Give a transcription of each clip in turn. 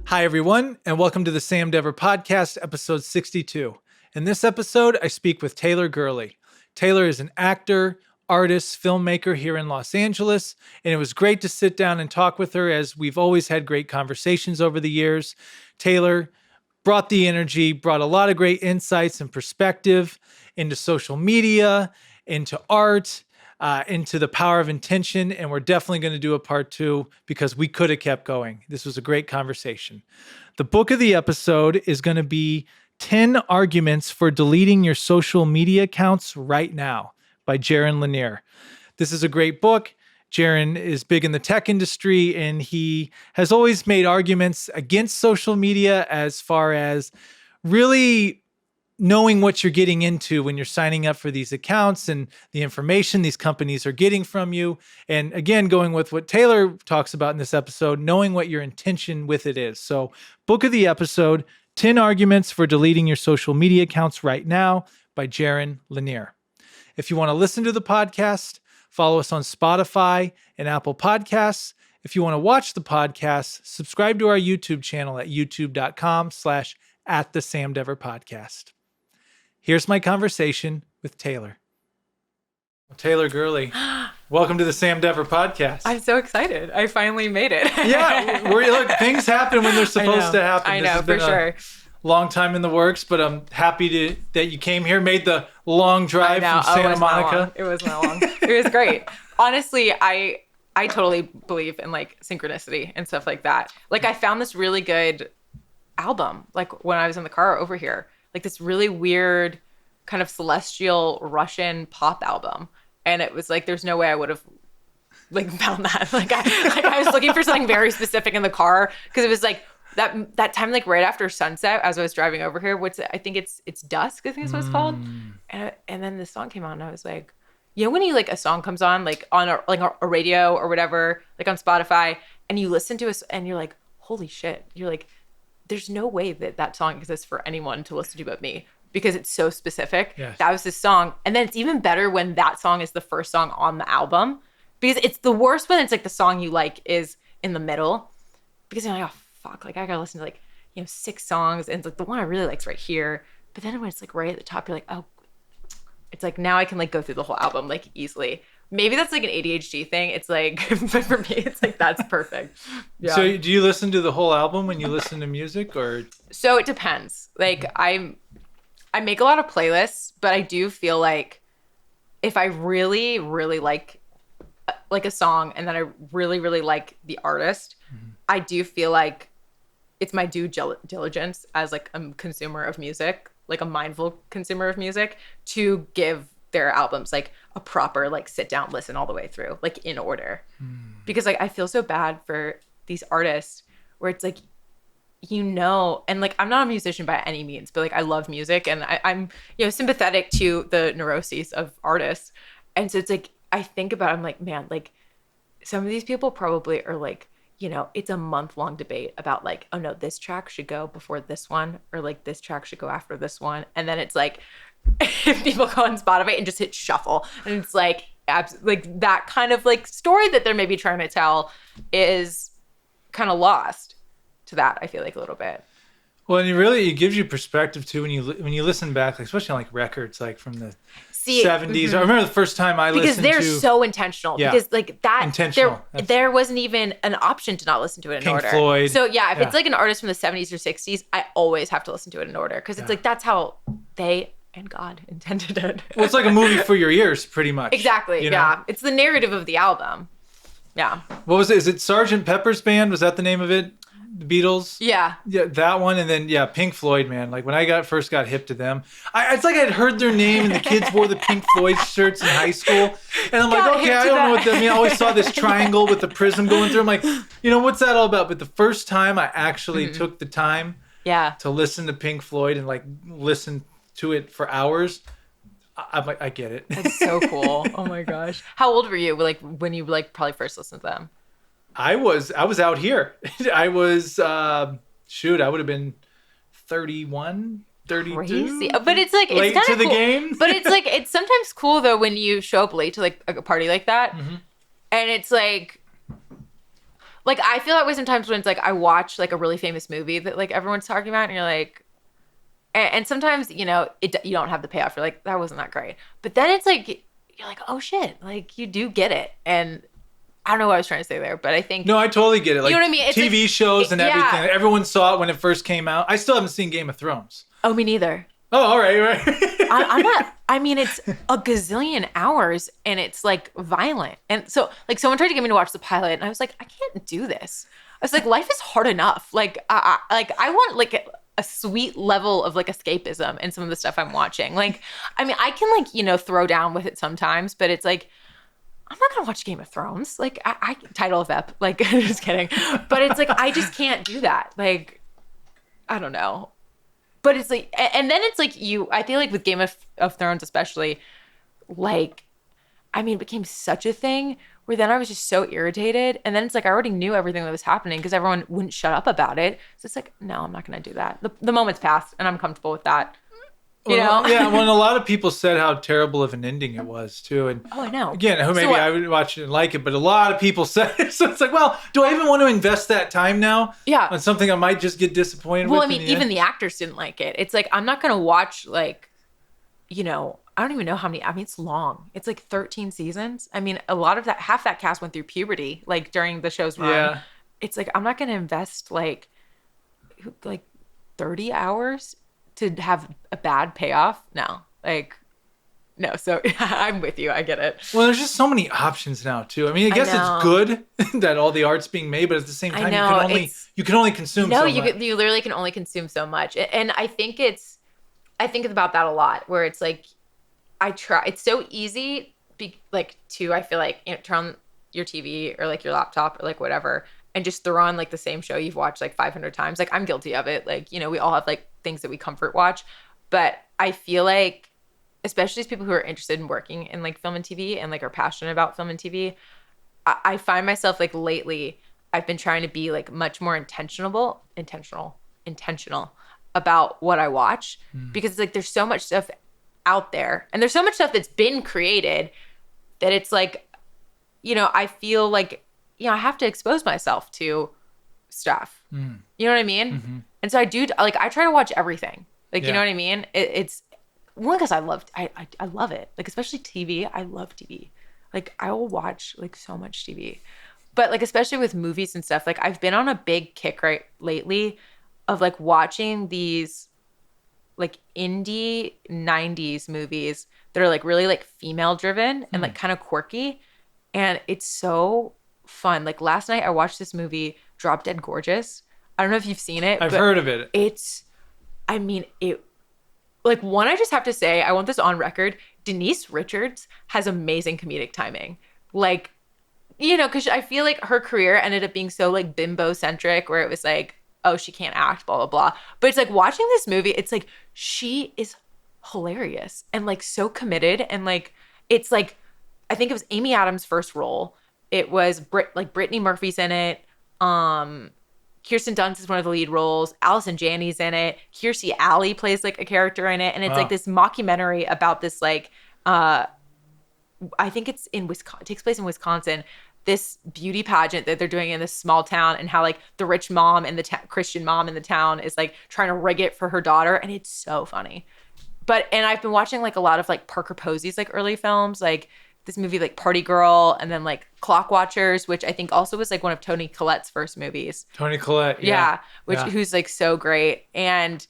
Hi, everyone, and welcome to the Sam Dever Podcast, episode 62. In this episode, I speak with Taylor Gurley. Taylor is an actor, artist, filmmaker here in Los Angeles, and it was great to sit down and talk with her as we've always had great conversations over the years. Taylor brought the energy, brought a lot of great insights and perspective into social media, into art, into the power of intention, and we're definitely going to do a part 2 because we could have kept going. This was a great conversation. The book of the episode is going to be 10 Arguments for Deleting Your Social Media Accounts Right Now by Jaron Lanier. This is a great book. Jaron is big in the tech industry, and he has always made arguments against social media as far as really knowing what you're getting into when you're signing up for these accounts and the information these companies are getting from you. And again, going with what Taylor talks about in this episode, knowing what your intention with it is. So, book of the episode, 10 Arguments for Deleting Your Social Media Accounts Right Now by Jaron Lanier. If you want to listen to the podcast, follow us on Spotify and Apple Podcasts. If you want to watch the podcast, subscribe to our YouTube channel at youtube.com/@thesamdeverpodcast. Here's my conversation with Taylor. Taylor Gurley, welcome to the Sam Dever Podcast. I'm so excited. I finally made it. Yeah, look, things happen when they're supposed to happen. I know, for sure. Long time in the works, but I'm happy that you came here, made the long drive from Santa Monica. It was not long. It was great. Honestly, I totally believe in like synchronicity and stuff like that. Like I found this really good album, like when I was in the car over here, like this really weird kind of celestial Russian pop album. And it was like, there's no way I would have like found that. I was looking for something very specific in the car because it was like that time, like right after sunset, as I was driving over here, I think it's dusk, I think is what it's called. And then this song came on and I was like, you know, when you like a song comes on, like on a radio or whatever, like on Spotify, and you listen to it and you're like, holy shit. You're like, there's no way that song exists for anyone to listen to but me because it's so specific. Yes. That was this song. And then it's even better when that song is the first song on the album because it's the worst when it's like the song you like is in the middle because you're like, oh, fuck, like I gotta listen to like, 6 songs and it's like the one I really like's right here. But then when it's like right at the top, you're like, oh, it's like now I can like go through the whole album like easily. Maybe that's like an ADHD thing. It's like, but for me, it's like, that's perfect. Yeah. So do you listen to the whole album when you listen to music or? So it depends. Like I make a lot of playlists, but I do feel like if I really, really like a song and then I really, really like the artist, I do feel like it's my due diligence as like a consumer of music, like a mindful consumer of music, to give their albums like a proper like sit down listen all the way through, like in order. Because like I feel so bad for these artists where it's like, and like I'm not a musician by any means, but like I love music and I'm sympathetic to the neuroses of artists. And so it's like I think about it, I'm like, man, like some of these people probably are like, it's a month-long debate about like, oh no, this track should go before this one, or like this track should go after this one. And then it's like if people go on Spotify and just hit shuffle, and it's like that kind of like story that they're maybe trying to tell is kind of lost to that, I feel like a little bit. Well, and it gives you perspective too when you listen back, like, especially on like records like from the 70s. I remember the first time I listened to, because they're so intentional. Yeah, because like that intentional. There wasn't even an option to not listen to it in Pink order. Floyd. So yeah, if it's like an artist from the 70s or 60s, I always have to listen to it in order because it's like that's how they and God intended it. Well, it's like a movie for your ears, pretty much. Exactly. Yeah, it's the narrative of the album. Yeah. What was it? Is it Sgt. Pepper's Band? Was that the name of it? The Beatles? Yeah, that one. And then Pink Floyd, man. Like when I first got hip to them, it's like I'd heard their name and the kids wore the Pink Floyd shirts in high school, and I'm like, okay, I don't know what that means. I always saw this triangle with the prism going through. I'm like, what's that all about? But the first time I actually took the time to listen to Pink Floyd and like listen to it for hours, I'm like, I get it. That's so cool. Oh my gosh. How old were you like when you like probably first listened to them? I was out here. I was I would have been 31, 32. Crazy. But it's like late it's to the cool. game. But it's like it's sometimes cool though when you show up late to like a party like that, and it's like Like, I feel that way sometimes when it's like I watch like a really famous movie that like everyone's talking about, and you're like, and sometimes, you know, you don't have the payoff. You're like, that wasn't that great. But then it's like, you're like, oh shit, like you do get it. And I don't know what I was trying to say there, but I think, No, I totally get it. Like, you know what I mean? It's TV like, shows and yeah. everything. Everyone saw it when it first came out. I still haven't seen Game of Thrones. Oh, me neither. Oh, all right, right. I'm not, I mean, it's a gazillion hours and it's like violent. And so, like, someone tried to get me to watch the pilot, and I was like, I can't do this. I was like, life is hard enough. Like, I want like a sweet level of like escapism in some of the stuff I'm watching. Like, I mean, I can like, you know, throw down with it sometimes, but it's like, I'm not gonna watch Game of Thrones. Like, I title of ep. Like, just kidding. But it's like I just can't do that. Like, I don't know. But it's like, and then it's like I feel like with Game of Thrones especially, like, I mean, it became such a thing where then I was just so irritated. And then it's like I already knew everything that was happening because everyone wouldn't shut up about it. So it's like, no, I'm not gonna do that. The moment's passed, and I'm comfortable with that. You know? Yeah, well, and a lot of people said how terrible of an ending it was too. And Oh, I know. again, who maybe I would watch it and like it, but a lot of people said it. So it's like, well, do I even want to invest that time now? Yeah. On something I might just get disappointed Well, with? I mean, even the actors didn't like it. It's like I'm not gonna watch like, you know, I don't even know how many. I mean, it's long. It's like 13 seasons. I mean, a lot of that, half that cast went through puberty, like during the show's run. Yeah. It's like I'm not gonna invest like 30 hours to have a bad payoff. No, like, no. So I'm with you. I get it. Well, there's just so many options now too. I mean, I guess know. it's good that all the art's being made, but at the same time, you can only consume. No, so you much. you literally can only consume so much, and I think about that a lot. Where it's like it's so easy, I feel like, you know, turn on your TV or like your laptop or like whatever, and just throw on like the same show you've watched like 500 times. Like, I'm guilty of it. Like, you know, we all have like things that we comfort watch, but I feel like, especially as people who are interested in working in like film and TV and like are passionate about film and TV, I find myself like lately, I've been trying to be like much more intentional about what I watch, because it's like there's so much stuff out there, and there's so much stuff that's been created that it's like, you know, I feel like, you know, I have to expose myself to stuff. You know what I mean? Mm-hmm. And so I do, like, I try to watch everything. Like, Yeah. you know what I mean? It's one, because I love it. Like, especially TV. I love TV. Like, I will watch like so much TV. But like, especially with movies and stuff, like I've been on a big kick lately of like watching these like indie 90s movies that are like really like female driven and like kind of quirky. And it's so fun. Like, last night I watched this movie, Drop Dead Gorgeous. I don't know if you've seen it. I've heard of it. Like, one, I just have to say, I want this on record. Denise Richards has amazing comedic timing. Like, you know, because I feel like her career ended up being so like bimbo centric, where it was like, oh, she can't act, blah, blah, blah. But it's like watching this movie, it's like she is hilarious and like so committed. And like, it's like, I think it was Amy Adams' first role. It was Brittany Murphy's in it. Kirsten Dunst is one of the lead roles. Allison Janney's in it. Kirstie Alley plays like a character in it. And it's like this mockumentary about this like, I think it's in Wisconsin, it takes place in Wisconsin, this beauty pageant that they're doing in this small town, and how like the rich mom and the Christian mom in the town is like trying to rig it for her daughter. And it's so funny. And I've been watching like a lot of like Parker Posey's like early films, like this movie like Party Girl, and then like Clock Watchers, which I think also was like one of Toni Collette's first movies. Toni Collette, yeah. Who's like so great. And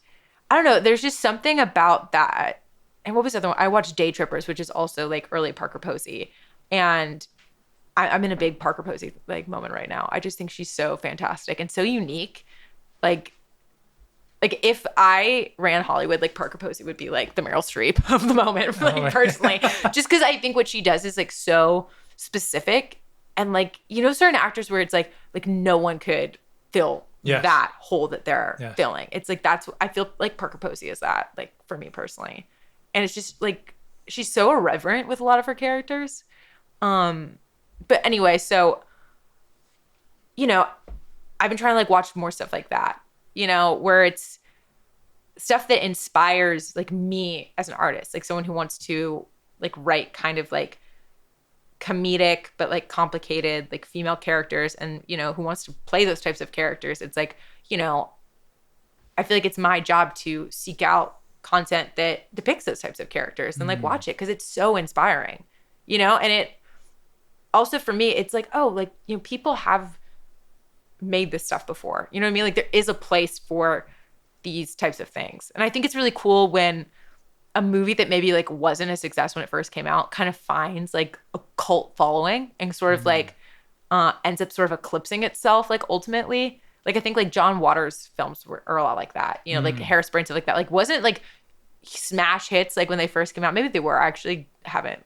I don't know, there's just something about that. And what was the other one? I watched Day Trippers, which is also like early Parker Posey. And I'm in a big Parker Posey like moment right now. I just think she's so fantastic and so unique. Like if I ran Hollywood, like Parker Posey would be like the Meryl Streep of the moment, like personally, just because I think what she does is like so specific, and like, you know, certain actors where it's like no one could fill that hole that they're filling. It's like, I feel like Parker Posey is that, like, for me personally. And it's just like, she's so irreverent with a lot of her characters. But anyway, so, you know, I've been trying to like watch more stuff like that, you know, where it's stuff that inspires like me as an artist, like someone who wants to like write kind of like comedic but like complicated like female characters, and who wants to play those types of characters. It's like, I feel like it's my job to seek out content that depicts those types of characters and like watch it because it's so inspiring, and it also, for me, it's like, oh, like, people have made this stuff before, you know what I mean? Like, there is a place for these types of things. And I think it's really cool when a movie that maybe like wasn't a success when it first came out kind of finds like a cult following and sort of like ends up sort of eclipsing itself like ultimately. Like, I think like John Waters films are a lot like that, like Hairspray and stuff like that. Like, wasn't like smash hits like when they first came out. Maybe they were. I actually haven't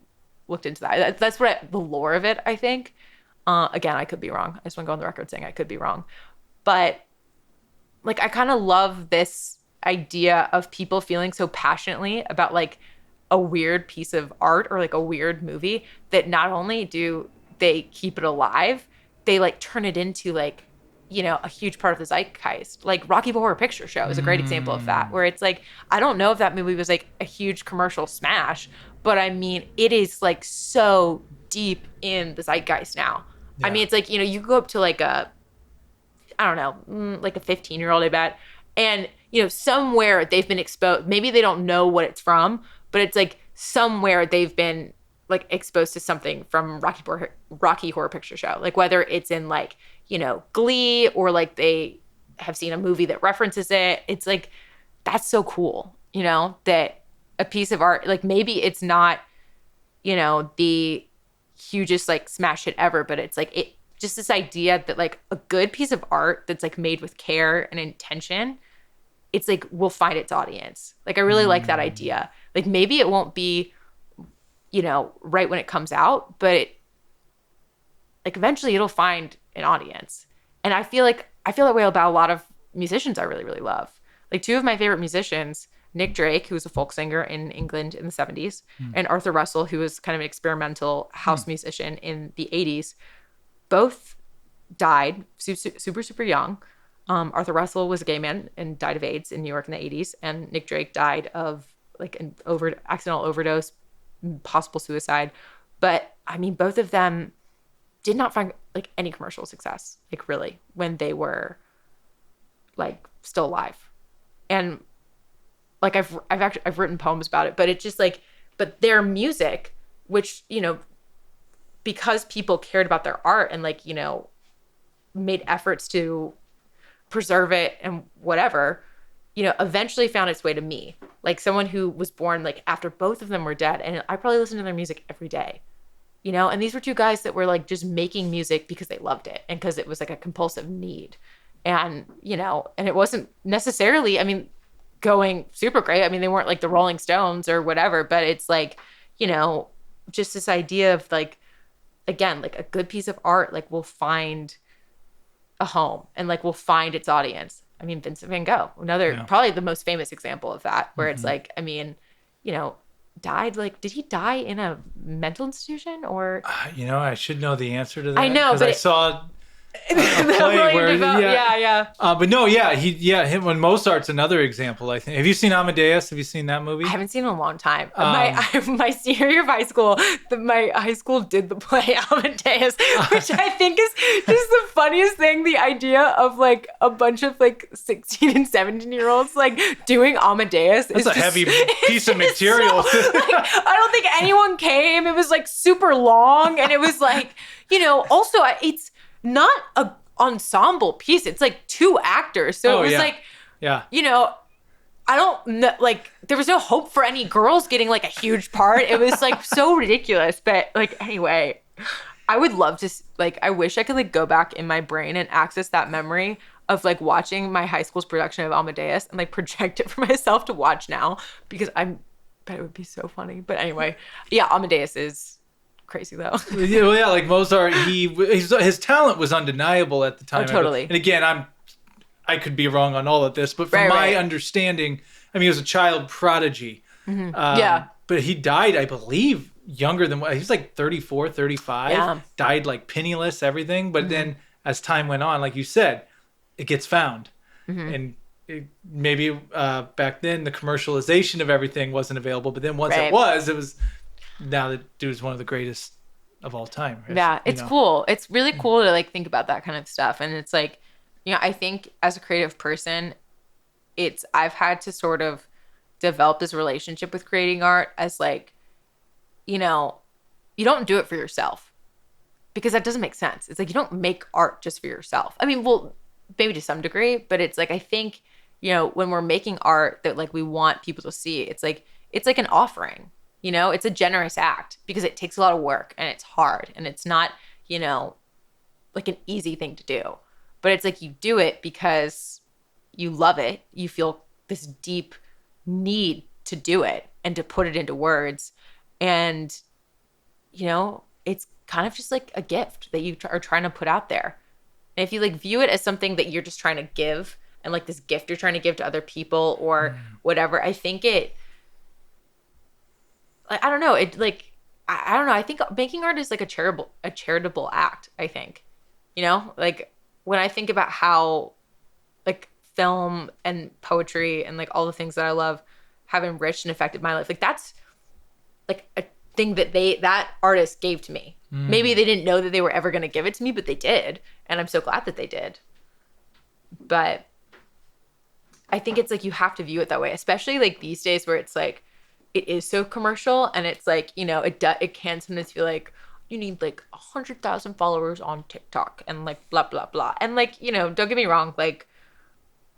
looked into that. That's the lore of it, I think. Again, I could be wrong. I just want to go on the record saying I could be wrong. But like, I kind of love this idea of people feeling so passionately about like a weird piece of art or like a weird movie that not only do they keep it alive, they like turn it into like, a huge part of the zeitgeist. Like Rocky Horror Picture Show is a great example of that, where it's like, I don't know if that movie was like a huge commercial smash, but I mean, it is like so deep in the zeitgeist now. Yeah. I mean, it's like, you go up to like I don't know, like a 15-year-old, I bet. And, somewhere they've been exposed. Maybe they don't know what it's from, but it's like somewhere they've been like exposed to something from Rocky Horror Picture Show. Like whether it's in like, Glee, or like they have seen a movie that references it. It's like, that's so cool, that a piece of art, like maybe it's not, the hugest like smash hit ever, but it's like, it just this idea that like a good piece of art that's like made with care and intention, it's like will find its audience. Like, I really like that idea. Like, maybe it won't be, right when it comes out, but like eventually it'll find an audience. And I feel that way about a lot of musicians I really, really love. Like, two of my favorite musicians, Nick Drake, who was a folk singer in England in the 70s, and Arthur Russell, who was kind of an experimental house musician in the 80s, both died super, super young. Arthur Russell was a gay man and died of AIDS in New York in the 80s. And Nick Drake died of like an accidental overdose, possible suicide. But I mean, both of them did not find like any commercial success, like really, when they were like still alive. And like I've written poems about it, but it's just like, but their music, which, because people cared about their art and like, made efforts to preserve it and whatever, eventually found its way to me. Like someone who was born like after both of them were dead, and I probably listened to their music every day, and these were two guys that were like just making music because they loved it and because it was like a compulsive need. And, and it wasn't necessarily, I mean, going super great. I mean, they weren't like the Rolling Stones or whatever, but it's like, just this idea of like, again, like a good piece of art, like will find a home and like will find its audience. I mean, Vincent van Gogh, probably the most famous example of that, where it's like, I mean, died, like, did he die in a mental institution or? I should know the answer to that. I know, but I saw a play where, but no, him when Mozart's another example. I think. Have you seen Amadeus? Have you seen that movie? I haven't seen it in a long time. My senior year of high school, my high school did the play Amadeus, which I think is just the funniest thing. The idea of like a bunch of like 16 and 17-year-olds like doing Amadeus. That's a heavy piece of material. So, like, I don't think anyone came. It was like super long, and it was like, also it's not a ensemble piece. It's like two actors. So it was like, I don't know, like there was no hope for any girls getting like a huge part. It was like so ridiculous. But like, anyway, I would love to, like, I wish I could like go back in my brain and access that memory of like watching my high school's production of Amadeus and like project it for myself to watch now, because I bet it would be so funny. But anyway, Amadeus is crazy though. Like Mozart, his talent was undeniable at the time. Oh, totally. And again, I could be wrong on all of this, but from my understanding, I mean, he was a child prodigy. Mm-hmm. But he died, I believe, younger than he was like 34, 35. Yeah. Died like penniless, everything. But then as time went on, like you said, it gets found. Mm-hmm. And maybe back then the commercialization of everything wasn't available, but then once it was. Now that dude's one of the greatest of all time. Yeah, it's cool. It's really cool to like think about that kind of stuff. And it's like, I think as a creative person, I've had to sort of develop this relationship with creating art as like, you don't do it for yourself because that doesn't make sense. It's like you don't make art just for yourself. I mean, well, maybe to some degree, but it's like I think, when we're making art that like we want people to see, it's like an offering. It's a generous act because it takes a lot of work and it's hard and it's not, like an easy thing to do. But it's like you do it because you love it. You feel this deep need to do it and to put it into words. And, it's kind of just like a gift that you are trying to put out there. And if you like view it as something that you're just trying to give and like this gift you're trying to give to other people or whatever, I think I don't know. It like, I don't know. I think making art is like a charitable act, I think, like when I think about how like film and poetry and like all the things that I love have enriched and affected my life. Like that's like a thing that that artist gave to me. Maybe they didn't know that they were ever going to give it to me, but they did. And I'm so glad that they did. But I think it's like you have to view it that way, especially like these days where it's like it is so commercial and it's like, it can sometimes feel like you need like 100,000 followers on TikTok and like blah, blah, blah. And like, don't get me wrong, like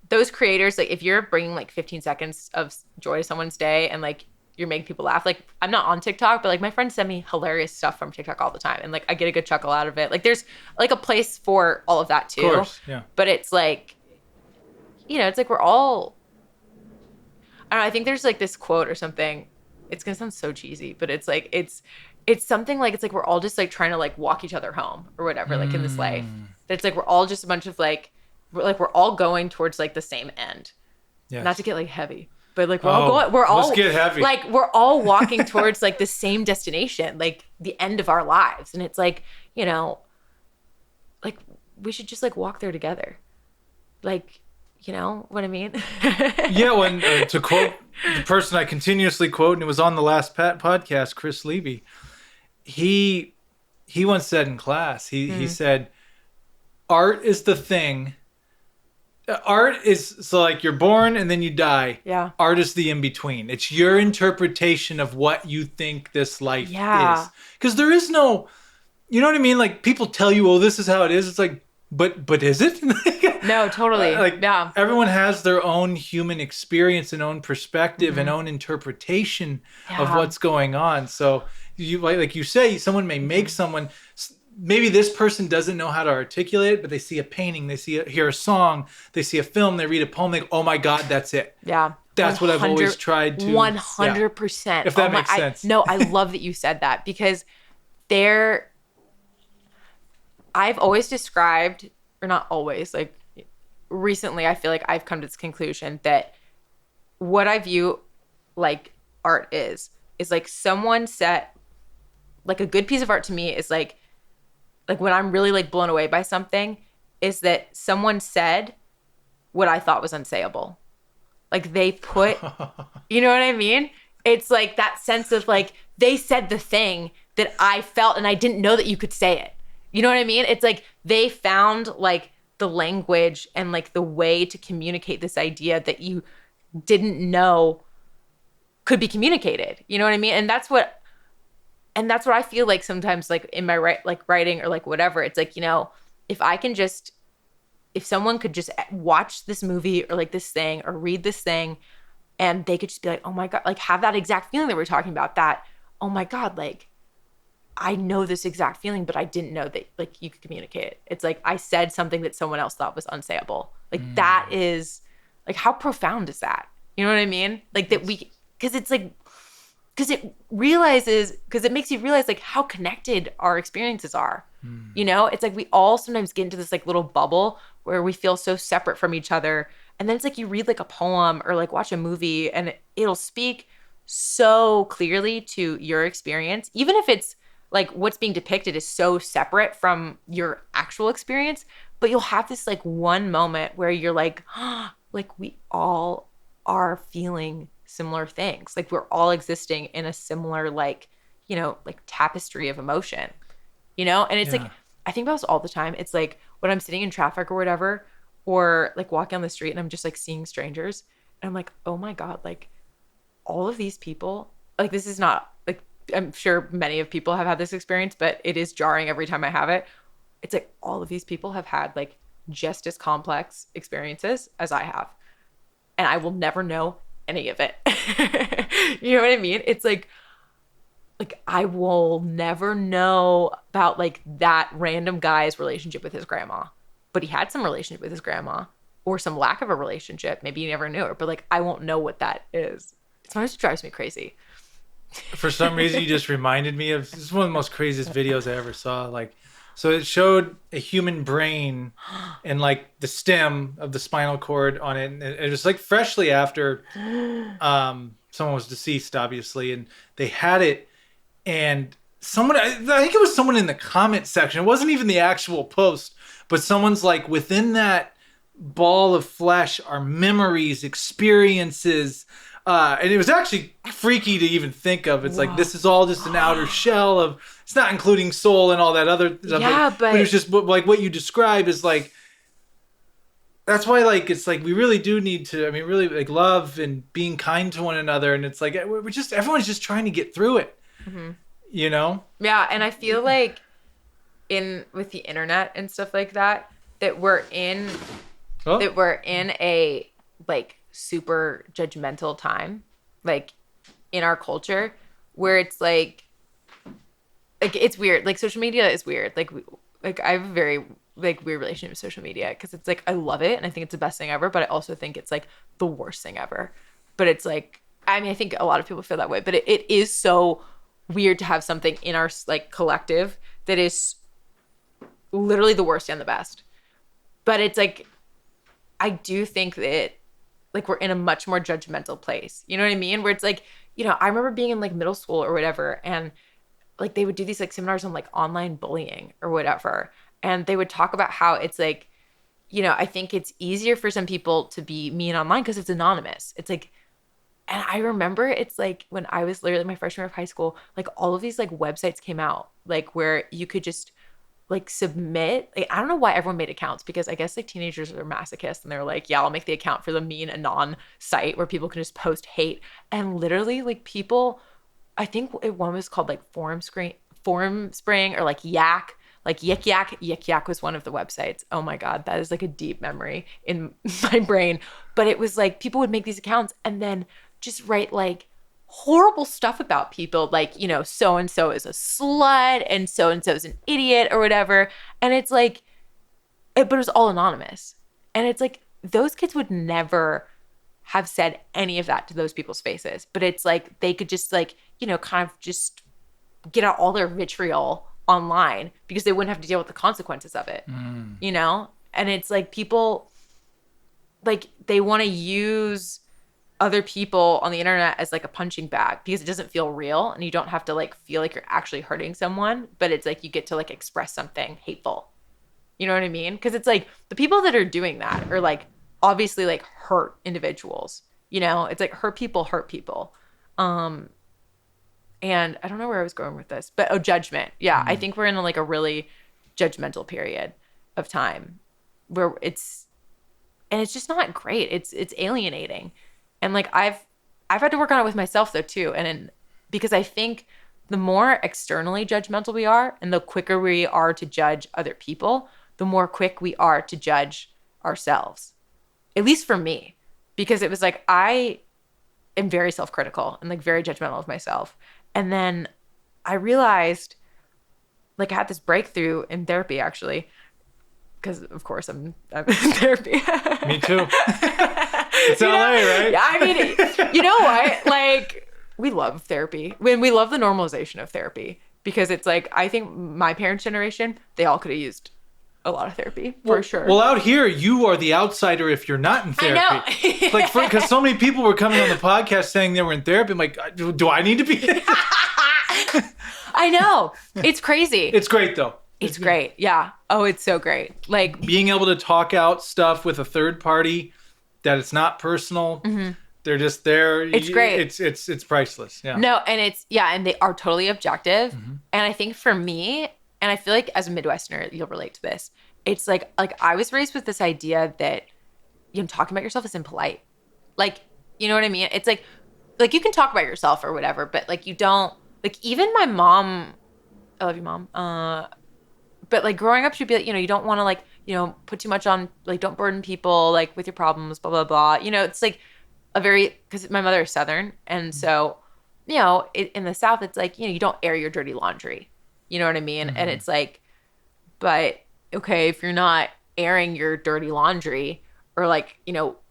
those creators, like if you're bringing like 15 seconds of joy to someone's day and like you're making people laugh, like I'm not on TikTok, but like my friends send me hilarious stuff from TikTok all the time. And like I get a good chuckle out of it. Like there's like a place for all of that too. Of course, yeah. But it's like, it's like we're all, I don't know, I think there's like this quote or something. It's going to sound so cheesy, but it's like, it's something like, it's like we're all just like trying to like walk each other home or whatever, like in this life. It's like we're all just a bunch of like, we're all going towards like the same end. Yes. Not to get like heavy, but like let's get heavy. Like we're all walking towards like the same destination, like the end of our lives. And it's like, like we should just like walk there together. Like, you know what I mean? Yeah, when to quote the person I continuously quote, and it was on the last podcast, Chris Levy, he once said in class, he said, art is the thing. Art is, so like you're born and then you die. Yeah. Art is the in-between. It's your interpretation of what you think this life is. Because there is no, you know what I mean? Like people tell you, oh, this is how it is. It's like, but is it? No, totally. Everyone has their own human experience and own perspective and own interpretation of what's going on. So you like you say, someone may make someone, maybe this person doesn't know how to articulate it, but they see a painting, they hear a song, they see a film, they read a poem, they go, oh my God, that's it. Yeah. That's what I've always tried to. 100%. Yeah. If that makes sense. No, I love that you said that because I've always described, or not always, like recently I feel like I've come to this conclusion that what I view like art is like someone said, like a good piece of art to me is like when I'm really like blown away by something is that someone said what I thought was unsayable. Like they put, you know what I mean? It's like that sense of like, they said the thing that I felt and I didn't know that you could say it. You know what I mean? It's like they found like the language and like the way to communicate this idea that you didn't know could be communicated. You know what I mean? And that's what I feel like sometimes like in my writing or like whatever. It's like, if someone could just watch this movie or like this thing or read this thing and they could just be like, oh my God, like have that exact feeling that we're talking about, that, oh my God, like I know this exact feeling, but I didn't know that like you could communicate it. It's like I said something that someone else thought was unsayable. Like that is like, how profound is that? You know what I mean? Like that because it's like, because it makes you realize like how connected our experiences are. You know, it's like we all sometimes get into this like little bubble where we feel so separate from each other. And then it's like you read like a poem or like watch a movie and it'll speak so clearly to your experience, even if it's like what's being depicted is so separate from your actual experience. But you'll have this like one moment where you're like, like we all are feeling similar things. Like we're all existing in a similar like, you know, like tapestry of emotion. you know? And it's like, Yeah. I think about this all the time. It's like when I'm sitting in traffic or whatever, or like walking on the street and I'm just like seeing strangers, and I'm like, oh my God, like all of these people, like this is not like, I'm sure many of people have had this experience, but it is jarring every time I have it. It's like all of these people have had like just as complex experiences as I have. And I will never know any of it. You know what I mean? It's like I will never know about like that random guy's relationship with his grandma, but he had some relationship with his grandma or some lack of a relationship. Maybe you never knew her, but like I won't know what that is. It sometimes drives me crazy. For some reason, you just reminded me of, this is one of the most craziest videos I ever saw. Like, so it showed a human brain and like the stem of the spinal cord on it. And it was like freshly after someone was deceased, obviously, and they had it. And someone, I think it was someone in the comment section. It wasn't even the actual post, but someone's like, within that ball of flesh are memories, experiences. And it was actually freaky to even think of. It's like, this is all just an outer shell of, it's not including soul and all that other stuff. Yeah, but it was just like what you describe is like, that's why, like, it's like we really do need to, I mean, really like love and being kind to one another. And it's like, we're just, everyone's just trying to get through it, you know? Yeah, and I feel like in with the internet and stuff like that, that we're in a like super judgmental time, like in our culture, where it's like it's weird. Like social media is weird. Like I have a very like weird relationship with social media because it's like I love it and I think it's the best thing ever, but I also think it's like the worst thing ever. But it's like, I mean, I think a lot of people feel that way, but it is so weird to have something in our like collective that is literally the worst and the best. But it's like, I do think that like we're in a much more judgmental place. You know what I mean? Where it's like, you know, I remember being in like middle school or whatever, and like they would do these like seminars on like online bullying or whatever. And they would talk about how it's like, you know, I think it's easier for some people to be mean online because it's anonymous. It's like, and I remember it's like when I was literally my freshman year of high school, like all of these like websites came out, like where you could just like submit. Like, I don't know why everyone made accounts, because I guess like teenagers are masochists and they're like, yeah, I'll make the account for the mean anon site where people can just post hate. And literally like people, I think one was called like Forum Spring or like Yak. Like Yik Yak was one of the websites. Oh my God, that is like a deep memory in my brain. But it was like people would make these accounts and then just write like horrible stuff about people, like, you know, so-and-so is a slut and so-and-so is an idiot or whatever. And it's like, but it was all anonymous. And it's like, those kids would never have said any of that to those people's faces. But it's like, they could just like, you know, kind of just get out all their vitriol online because they wouldn't have to deal with the consequences of it, you know? And it's like people, like they want to use other people on the internet as like a punching bag because it doesn't feel real and you don't have to like feel like you're actually hurting someone, but it's like you get to like express something hateful. You know what I mean? Because it's like the people that are doing that are like obviously like hurt individuals, you know? It's like hurt people. And I don't know where I was going with this, but judgment. Yeah, I think we're in like a really judgmental period of time where it's just not great. It's alienating. And like I've had to work on it with myself though too. Because I think the more externally judgmental we are and the quicker we are to judge other people, the more quick we are to judge ourselves. At least for me, because it was like I am very self-critical and like very judgmental of myself. And then I realized, like, I had this breakthrough in therapy, actually, because of course I'm in therapy. Me too. It's LA, right? Yeah, I mean, you know what? Like, we love therapy. We love the normalization of therapy because it's like, I think my parents' generation, they all could have used a lot of therapy for sure. Well, out here, you are the outsider if you're not in therapy. I know. Like, because so many people were coming on the podcast saying they were in therapy. I'm like, do I need to be? I know. It's crazy. It's great, though. It's great. Yeah. Oh, it's so great. Like being able to talk out stuff with a third party that it's not personal. Mm-hmm. They're just there. It's great. It's priceless. Yeah. No, and and they are totally objective. Mm-hmm. And I think for me, And I feel like as a Midwesterner, you'll relate to this. It's like I was raised with this idea that, talking about yourself is impolite. Like, you know what I mean? It's like you can talk about yourself or whatever, but like you don't, like even my mom, I love you, mom. But like growing up, she'd be like, you don't want to like, put too much on, like don't burden people like with your problems, blah, blah, blah. It's like because my mother is Southern. And so, in the South, it's like, you don't air your dirty laundry. You know what I mean? And it's like, but okay, if you're not airing your dirty laundry or like,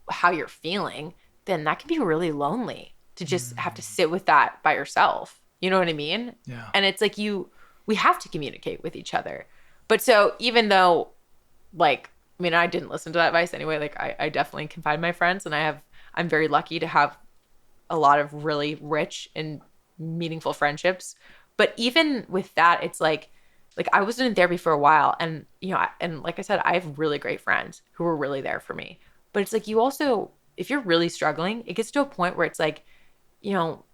how you're feeling, then that can be really lonely to just have to sit with that by yourself. You know what I mean? Yeah. And it's like we have to communicate with each other. But so even though like, I mean, I didn't listen to that advice anyway, like I definitely confide in my friends, and I'm very lucky to have a lot of really rich and meaningful friendships. But even with that, it's like I was in therapy for a while, and and like I said, I have really great friends who were really there for me. But it's like you also, if you're really struggling, it gets to a point where it's like, you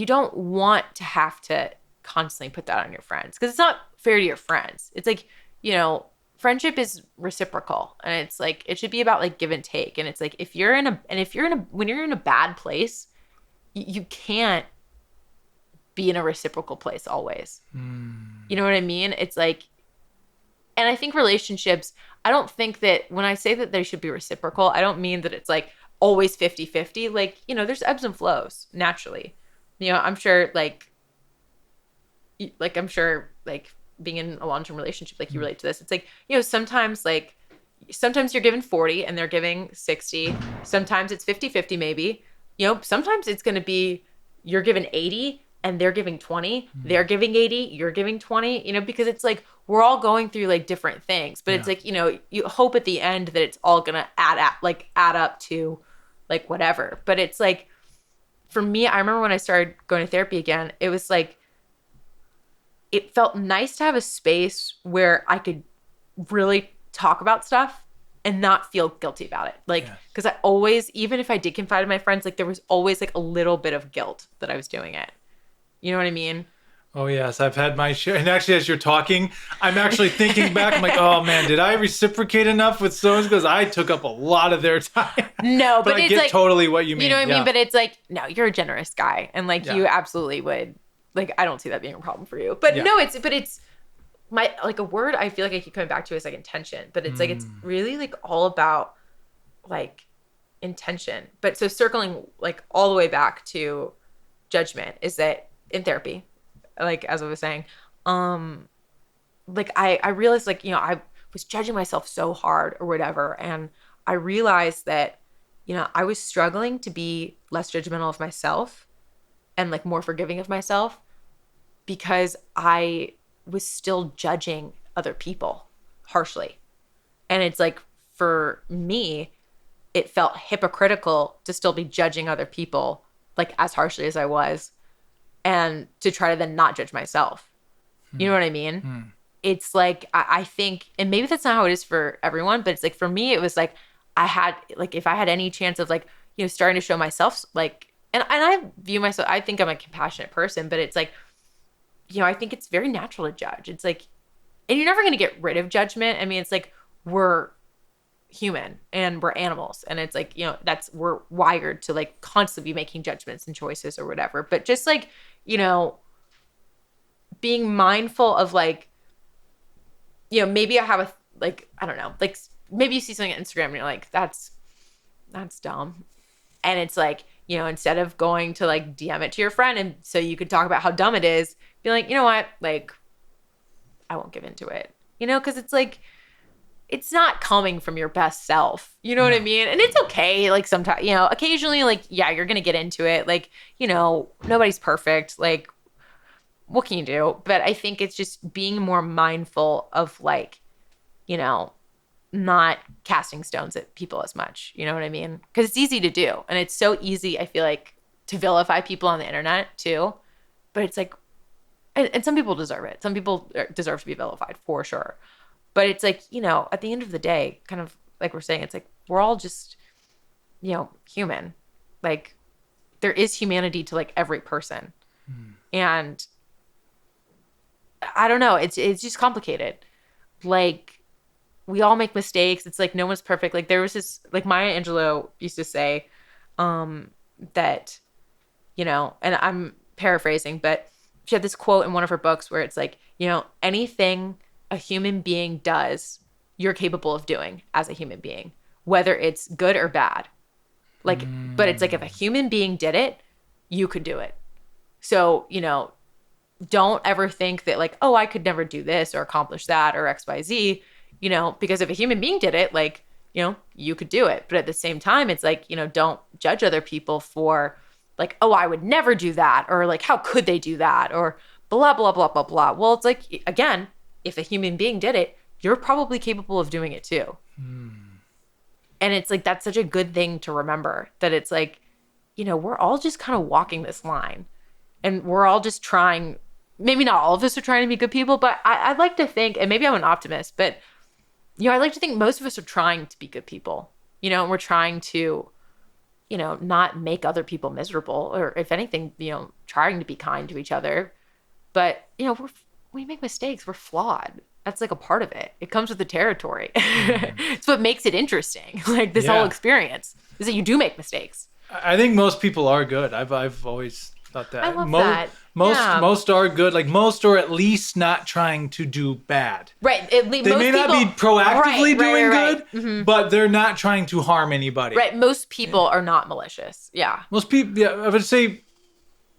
don't want to have to constantly put that on your friends, because it's not fair to your friends. It's like, friendship is reciprocal, and it's like it should be about like give and take. And it's like when you're in a bad place, you can't be in a reciprocal place always. You know what I mean? It's like, and I think relationships, I don't think that when I say that they should be reciprocal, I don't mean that it's like always 50-50. Like, there's ebbs and flows naturally. I'm sure I'm sure being in a long-term relationship, like you relate to this. It's like, sometimes you're given 40 and they're giving 60. Sometimes it's 50-50 maybe. Sometimes it's going to be you're given 80 and they're giving 20. They're giving 80, you're giving 20, because it's like we're all going through like different things. But it's like, you hope at the end that it's all going to add up to like whatever. But it's like, for me, I remember when I started going to therapy again, it was like, it felt nice to have a space where I could really talk about stuff and not feel guilty about it. Like, because I always, even if I did confide in my friends, like there was always like a little bit of guilt that I was doing it. You know what I mean? Oh, yes. I've had my share. And actually, as you're talking, I'm actually thinking back. I'm like, oh, man, did I reciprocate enough with those? Because I took up a lot of their time. No, but I it's get like, totally what you mean. You know what I mean? But it's like, no, you're a generous guy. And like, you absolutely would. Like, I don't see that being a problem for you. But no, it's my, like a word I feel like I keep coming back to is like intention. But it's like, it's really like all about like intention. But so circling like all the way back to judgment is that in therapy, like as I was saying, like I realized like, I was judging myself so hard or whatever. And I realized that, I was struggling to be less judgmental of myself and like more forgiving of myself because I was still judging other people harshly. And it's like, for me, it felt hypocritical to still be judging other people like as harshly as I was, and to try to then not judge myself. You know what I mean? It's like, I think, and maybe that's not how it is for everyone, but it's like, for me, it was like, I had, like, if I had any chance of like, starting to show myself, like, and I view myself, I think I'm a compassionate person, but it's like, I think it's very natural to judge. It's like, and you're never going to get rid of judgment. I mean, it's like, we're human and we're animals. And it's like, we're wired to like constantly be making judgments and choices or whatever. But just like, being mindful of like, maybe I have a, like, I don't know, like maybe you see something on Instagram and you're like, that's dumb. And it's like, instead of going to like DM it to your friend and so you could talk about how dumb it is, be like, you know what, like, I won't give into it, because it's like, it's not coming from your best self. You know what I mean? And it's okay. Like sometimes, occasionally, like, yeah, you're going to get into it. Like, nobody's perfect. Like, what can you do? But I think it's just being more mindful of like, not casting stones at people as much. You know what I mean? Because it's easy to do. And it's so easy, I feel like, to vilify people on the internet too. But it's like, and some people deserve it. Some people deserve to be vilified for sure. But it's like, at the end of the day, kind of like we're saying, it's like, we're all just, human. Like, there is humanity to like every person. And I don't know. It's just complicated. Like, we all make mistakes. It's like no one's perfect. Like, there was this, like, Maya Angelou used to say that, and I'm paraphrasing, but she had this quote in one of her books where it's like, anything a human being does, you're capable of doing as a human being, whether it's good or bad. Like, but it's like if a human being did it, you could do it. So, don't ever think that like, oh, I could never do this or accomplish that or X, Y, Z, because if a human being did it, like, you could do it. But at the same time, it's like, don't judge other people for like, oh, I would never do that. Or like, how could they do that? Or blah, blah, blah, blah, blah. Well, it's like, again, if a human being did it, you're probably capable of doing it too. And it's like, that's such a good thing to remember, that it's like, we're all just kind of walking this line, and we're all just trying. Maybe not all of us are trying to be good people, but I'd like to think, and maybe I'm an optimist, but, I like to think most of us are trying to be good people, and we're trying to, not make other people miserable, or if anything, trying to be kind to each other. But, we make mistakes. We're flawed. That's like a part of it. It comes with the territory. It's what makes it interesting. Like this whole experience is that you do make mistakes. I think most people are good. I've always thought that. I love that. Most are good. Like most are at least not trying to do bad. Right. They may not be proactively doing good, Mm-hmm. but they're not trying to harm anybody. Right. Most people are not malicious. Yeah. Most people, yeah, I would say,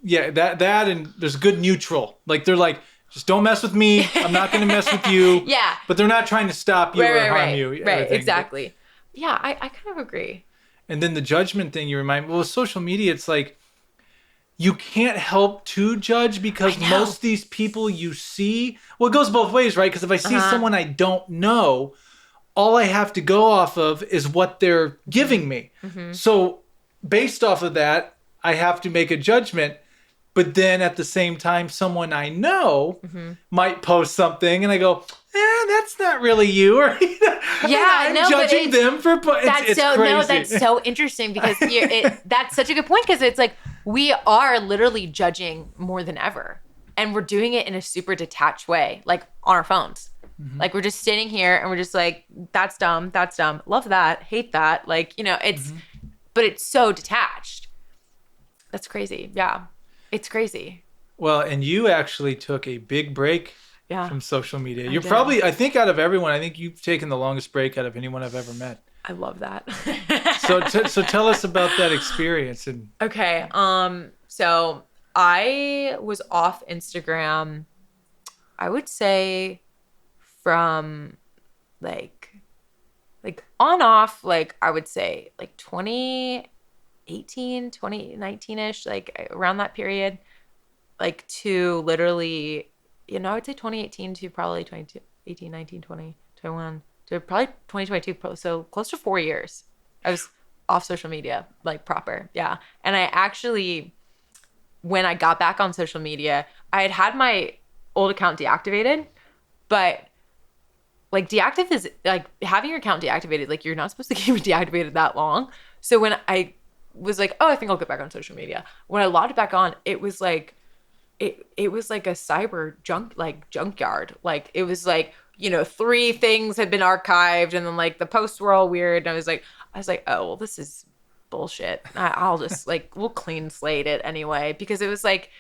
yeah, that and there's good neutral. Like they're like, just don't mess with me. I'm not going to mess with you. Yeah. But they're not trying to stop you or harm you. Right. Exactly. Yeah. I kind of agree. And then the judgment thing you remind me, well, with social media, it's like, you can't help to judge because most of these people you see, well, it goes both ways, right? Because if I see someone I don't know, all I have to go off of is what they're giving me. Mm-hmm. So based off of that, I have to make a judgment. But then at the same time, someone I know might post something and I go, that's not really you. Or I'm judging them for it's crazy. That's so interesting because that's such a good point, because it's like we are literally judging more than ever. And we're doing it in a super detached way, like on our phones. Mm-hmm. Like we're just sitting here and we're just like, that's dumb. Love that. Hate that. Like, it's, but it's so detached. That's crazy. Yeah. It's crazy. Well, and you actually took a big break from social media. You're probably, I think out of everyone, I think you've taken the longest break out of anyone I've ever met. I love that. So tell us about that experience. Okay. So I was off Instagram, I would say from like on off, like I would say like 2018, 2019-ish, like around that period, like to literally, I would say 2018 to probably 2018, 19, 20, 21 to probably 2022. So close to 4 years. I was off social media, like proper. Yeah. And I actually, when I got back on social media, I had my old account deactivated, but like deactive is like having your account deactivated. Like you're not supposed to keep it deactivated that long. So when I was like, oh, I think I'll get back on social media, when I logged it back on, it was like, it was like a cyber junkyard. Like it was like, 3 things had been archived and then like the posts were all weird. And I was like, oh, well, this is bullshit. I'll just like, we'll clean slate it anyway. Because it was like,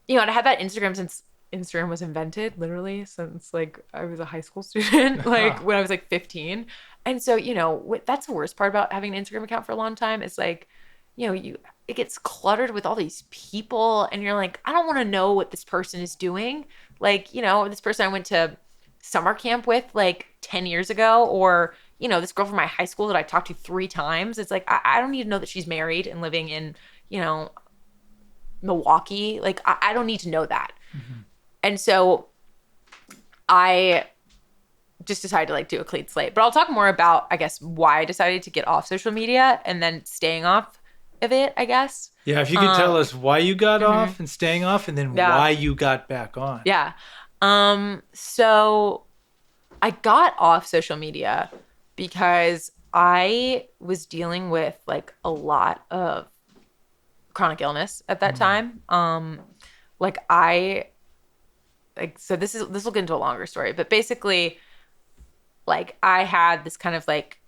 and I had that Instagram since Instagram was invented, literally since like I was a high school student, like when I was like 15. And so, that's the worst part about having an Instagram account for a long time. It's like, it gets cluttered with all these people and you're like, I don't want to know what this person is doing. Like, this person I went to summer camp with like 10 years ago, or, this girl from my high school that I talked to 3 times. It's like, I don't need to know that she's married and living in, Milwaukee. Like, I don't need to know that. Mm-hmm. And so I just decided to like do a clean slate, but I'll talk more about, I guess, why I decided to get off social media and then staying off of it, I guess. Yeah, if you could tell us why you got off and staying off, and then why you got back on. Yeah. So I got off social media because I was dealing with like a lot of chronic illness at that time. Like I like, so this will get into a longer story, but basically, like, I had this kind of like,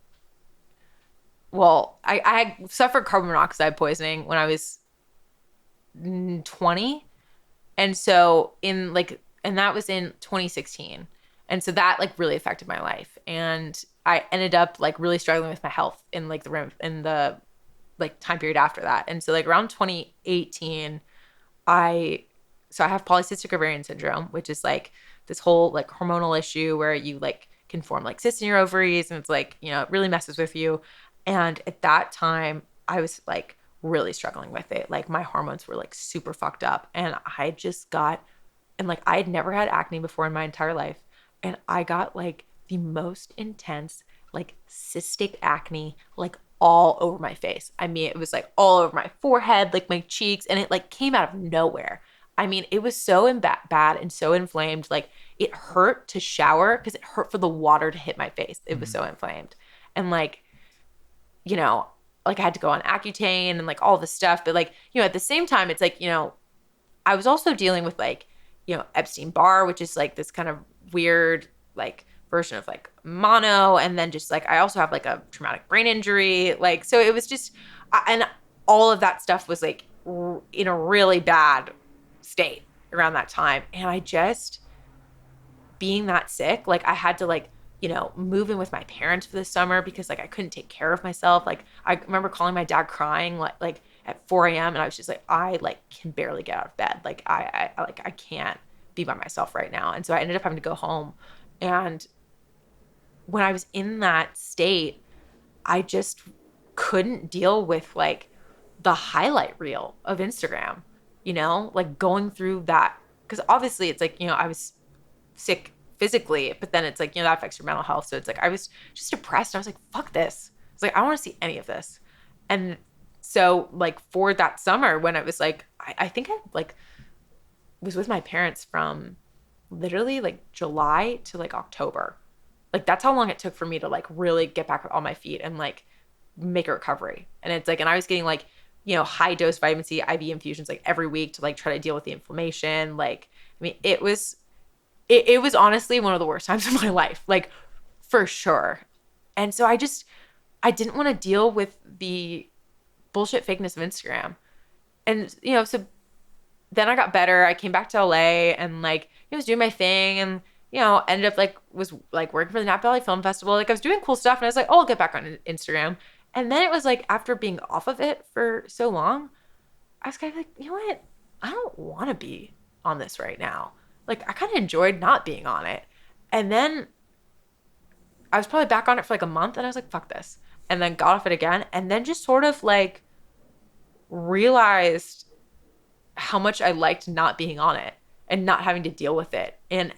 well, I suffered carbon monoxide poisoning when I was 20. And so and that was in 2016. And so that like really affected my life. And I ended up like really struggling with my health in like the like time period after that. And so like around 2018, so I have polycystic ovarian syndrome, which is like this whole like hormonal issue where you like can form like cysts in your ovaries, and it's like, it really messes with you. And at that time, I was like really struggling with it. Like my hormones were like super fucked up, and like I had never had acne before in my entire life, and I got like the most intense like cystic acne like all over my face. I mean, it was like all over my forehead, like my cheeks, and it like came out of nowhere. I mean, it was so bad and so inflamed. Like it hurt to shower because it hurt for the water to hit my face. It was so inflamed. And like, like I had to go on Accutane and like all this stuff. But like, at the same time, it's like, I was also dealing with like, Epstein-Barr, which is like this kind of weird like version of like mono. And then just like, I also have like a traumatic brain injury. Like, so it was just, and all of that stuff was like in a really bad state around that time. And I just, being that sick, like I had to like, move in with my parents for the summer because like I couldn't take care of myself. Like I remember calling my dad crying like at 4 a.m. and I was just like, I like can barely get out of bed. Like I can't be by myself right now. And so I ended up having to go home. And when I was in that state, I just couldn't deal with like the highlight reel of Instagram, like going through that. Because obviously it's like, I was sick physically, but then it's like, that affects your mental health. So it's like, I was just depressed. I was like, fuck this. It's like, I don't want to see any of this. And so like for that summer when it was like, I think I like was with my parents from literally like July to like October. Like that's how long it took for me to like really get back on my feet and like make a recovery. And it's like, and I was getting like, high dose vitamin C IV infusions like every week to like try to deal with the inflammation. Like, I mean, it was honestly one of the worst times of my life, like for sure. And so I didn't want to deal with the bullshit fakeness of Instagram. And, so then I got better. I came back to LA and like, I was doing my thing and, ended up like, was like working for the Napa Valley Film Festival. Like I was doing cool stuff and I was like, oh, I'll get back on Instagram. And then it was like, after being off of it for so long, I was kind of like, you know what? I don't want to be on this right now. Like I kind of enjoyed not being on it. And then I was probably back on it for like a month and I was like, fuck this. And then got off it again. And then just sort of like realized how much I liked not being on it and not having to deal with it and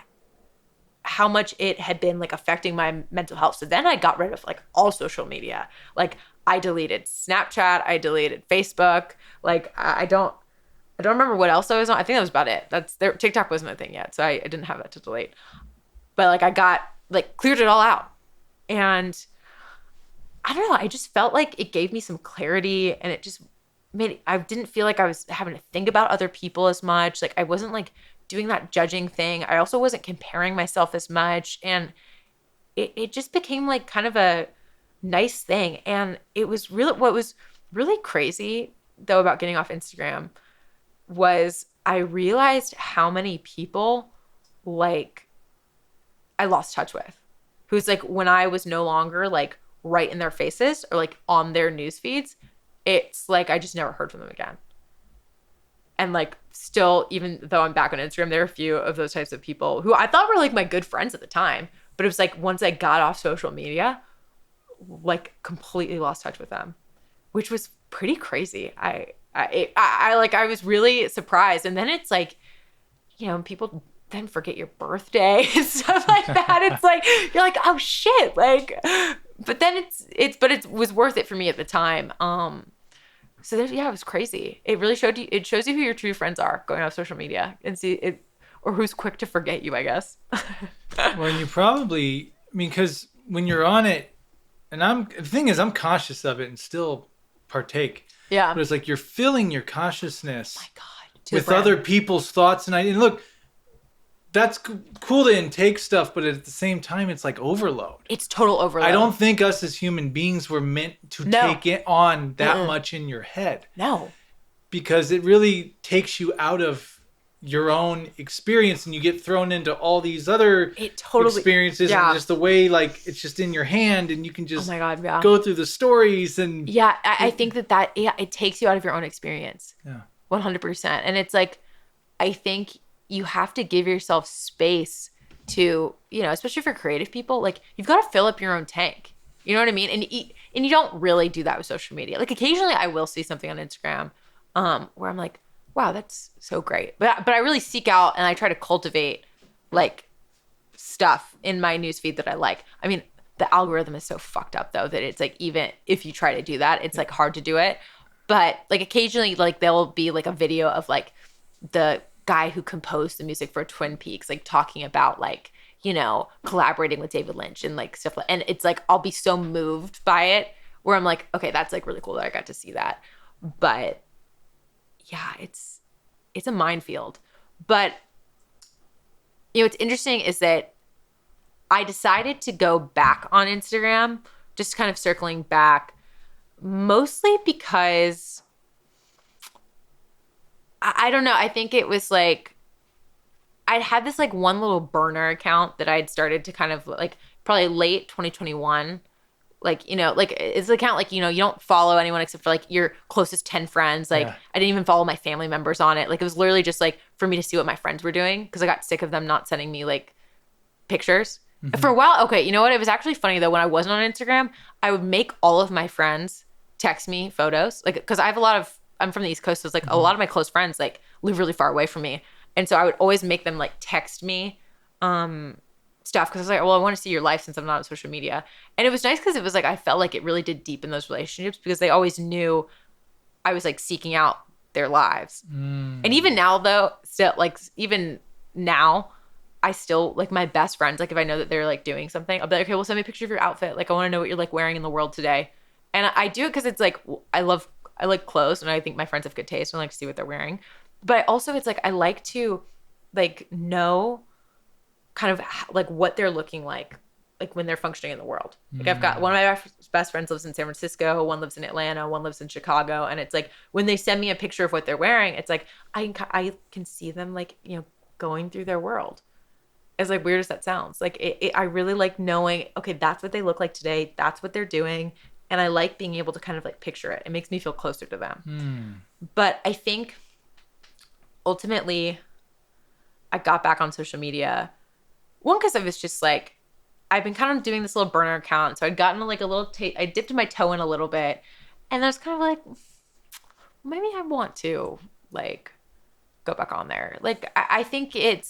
how much it had been like affecting my mental health. So then I got rid of like all social media. Like I deleted Snapchat, I deleted Facebook. Like I don't remember what else I was on. I think that was about it. TikTok wasn't a thing yet, so I didn't have that to delete. But like I got like cleared it all out. And I don't know, I just felt like it gave me some clarity and it just I didn't feel like I was having to think about other people as much. Like I wasn't like doing that judging thing. I also wasn't comparing myself as much. And it just became like kind of a nice thing. And it was really, what was really crazy though about getting off Instagram was I realized how many people like I lost touch with, who's like when I was no longer like right in their faces or like on their news feeds, it's like I just never heard from them again. And like still, even though I'm back on Instagram, there are a few of those types of people who I thought were like my good friends at the time. But it was like once I got off social media, like completely lost touch with them, which was pretty crazy. I was really surprised. And then it's like, people then forget your birthday and stuff like that. It's like, you're like, oh shit. Like, but then it was worth it for me at the time. So it was crazy. It really it shows you who your true friends are going off social media and see it, or who's quick to forget you, I guess. Well, and you probably, I mean, because when you're on it, and the thing is, I'm cautious of it and still partake. Yeah. But it's like you're filling your consciousness my God, with other people's thoughts. And look, that's cool to intake stuff, but at the same time, it's like overload. It's total overload. I don't think us as human beings were meant to take it on that much in your head. No. Because it really takes you out of your own experience and you get thrown into all these other experiences and just the way like it's just in your hand and you can just go through the stories and I think that it takes you out of your own experience. 100%. And it's like I think you have to give yourself space to, especially for creative people, like you've got to fill up your own tank. You know what I mean? And you don't really do that with social media. Like occasionally I will see something on Instagram where I'm like, wow, that's so great. But I really seek out and I try to cultivate like stuff in my newsfeed that I like. I mean, the algorithm is so fucked up though that it's like even if you try to do that, it's like hard to do it. But like occasionally like there will be like a video of like the guy who composed the music for Twin Peaks, like talking about like, collaborating with David Lynch and like stuff. And it's like, I'll be so moved by it where I'm like, okay, that's like really cool that I got to see that. But yeah, it's a minefield. But what's interesting is that I decided to go back on Instagram, just kind of circling back, mostly because I don't know. I think it was like I'd had this like one little burner account that I'd started to kind of like probably late 2021. Like, like it's an account, like, you don't follow anyone except for like your closest 10 friends. Like I didn't even follow my family members on it. Like it was literally just like for me to see what my friends were doing because I got sick of them not sending me like pictures. Mm-hmm. For a while, okay, you know what? It was actually funny though. When I wasn't on Instagram, I would make all of my friends text me photos. Like, because I'm from the East Coast, so it's like a lot of my close friends like live really far away from me. And so I would always make them like text me stuff because I was like, well, I want to see your life since I'm not on social media. And it was nice because it was like I felt like it really did deepen those relationships because they always knew I was like seeking out their lives. And even now though, still like even now, I still like my best friends, like if I know that they're like doing something, I'll be like, okay, well, send me a picture of your outfit. Like I want to know what you're like wearing in the world today. And I do it because it's like I like clothes and I think my friends have good taste and I like to see what they're wearing. But also it's like I like to like know kind of like what they're looking like when they're functioning in the world. Like I've got one of my best friends lives in San Francisco, one lives in Atlanta, one lives in Chicago. And it's like when they send me a picture of what they're wearing, it's like I can see them like, going through their world. As like weird as that sounds, like I really like knowing, okay, that's what they look like today. That's what they're doing. And I like being able to kind of like picture it. It makes me feel closer to them. But I think ultimately I got back on social media. One, because I was just like, I've been kind of doing this little burner account. So I'd gotten like a little, I dipped my toe in a little bit. And I was kind of like, maybe I want to like go back on there. Like, I think it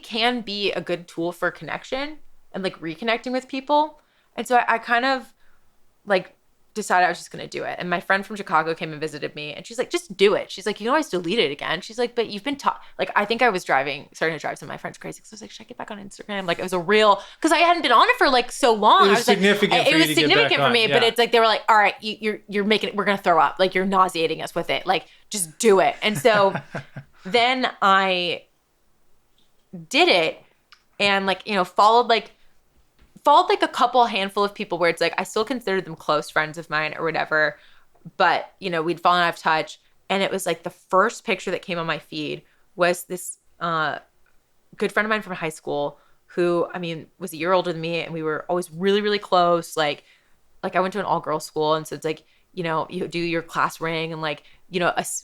can be a good tool for connection and like reconnecting with people. And so I kind of like decided I was just going to do it. And my friend from Chicago came and visited me and she's like, just do it. She's like, you can always delete it again. She's like, but you've been taught, like, I think I was starting to drive some of my friends crazy. Cause I was like, should I get back on Instagram? Like it was a real, cause I hadn't been on it for like so long. It was significant like, it was significant for me, but it's like, they were like, all right, you're making it, we're going to throw up. Like you're nauseating us with it. Like just do it. And so then I did it and like, followed like a couple handful of people where it's like I still considered them close friends of mine or whatever, but we'd fallen out of touch. And it was like the first picture that came on my feed was this good friend of mine from high school who, I mean, was a year older than me and we were always really, really close. Like I went to an all-girls school and so it's like, you do your class ring and like,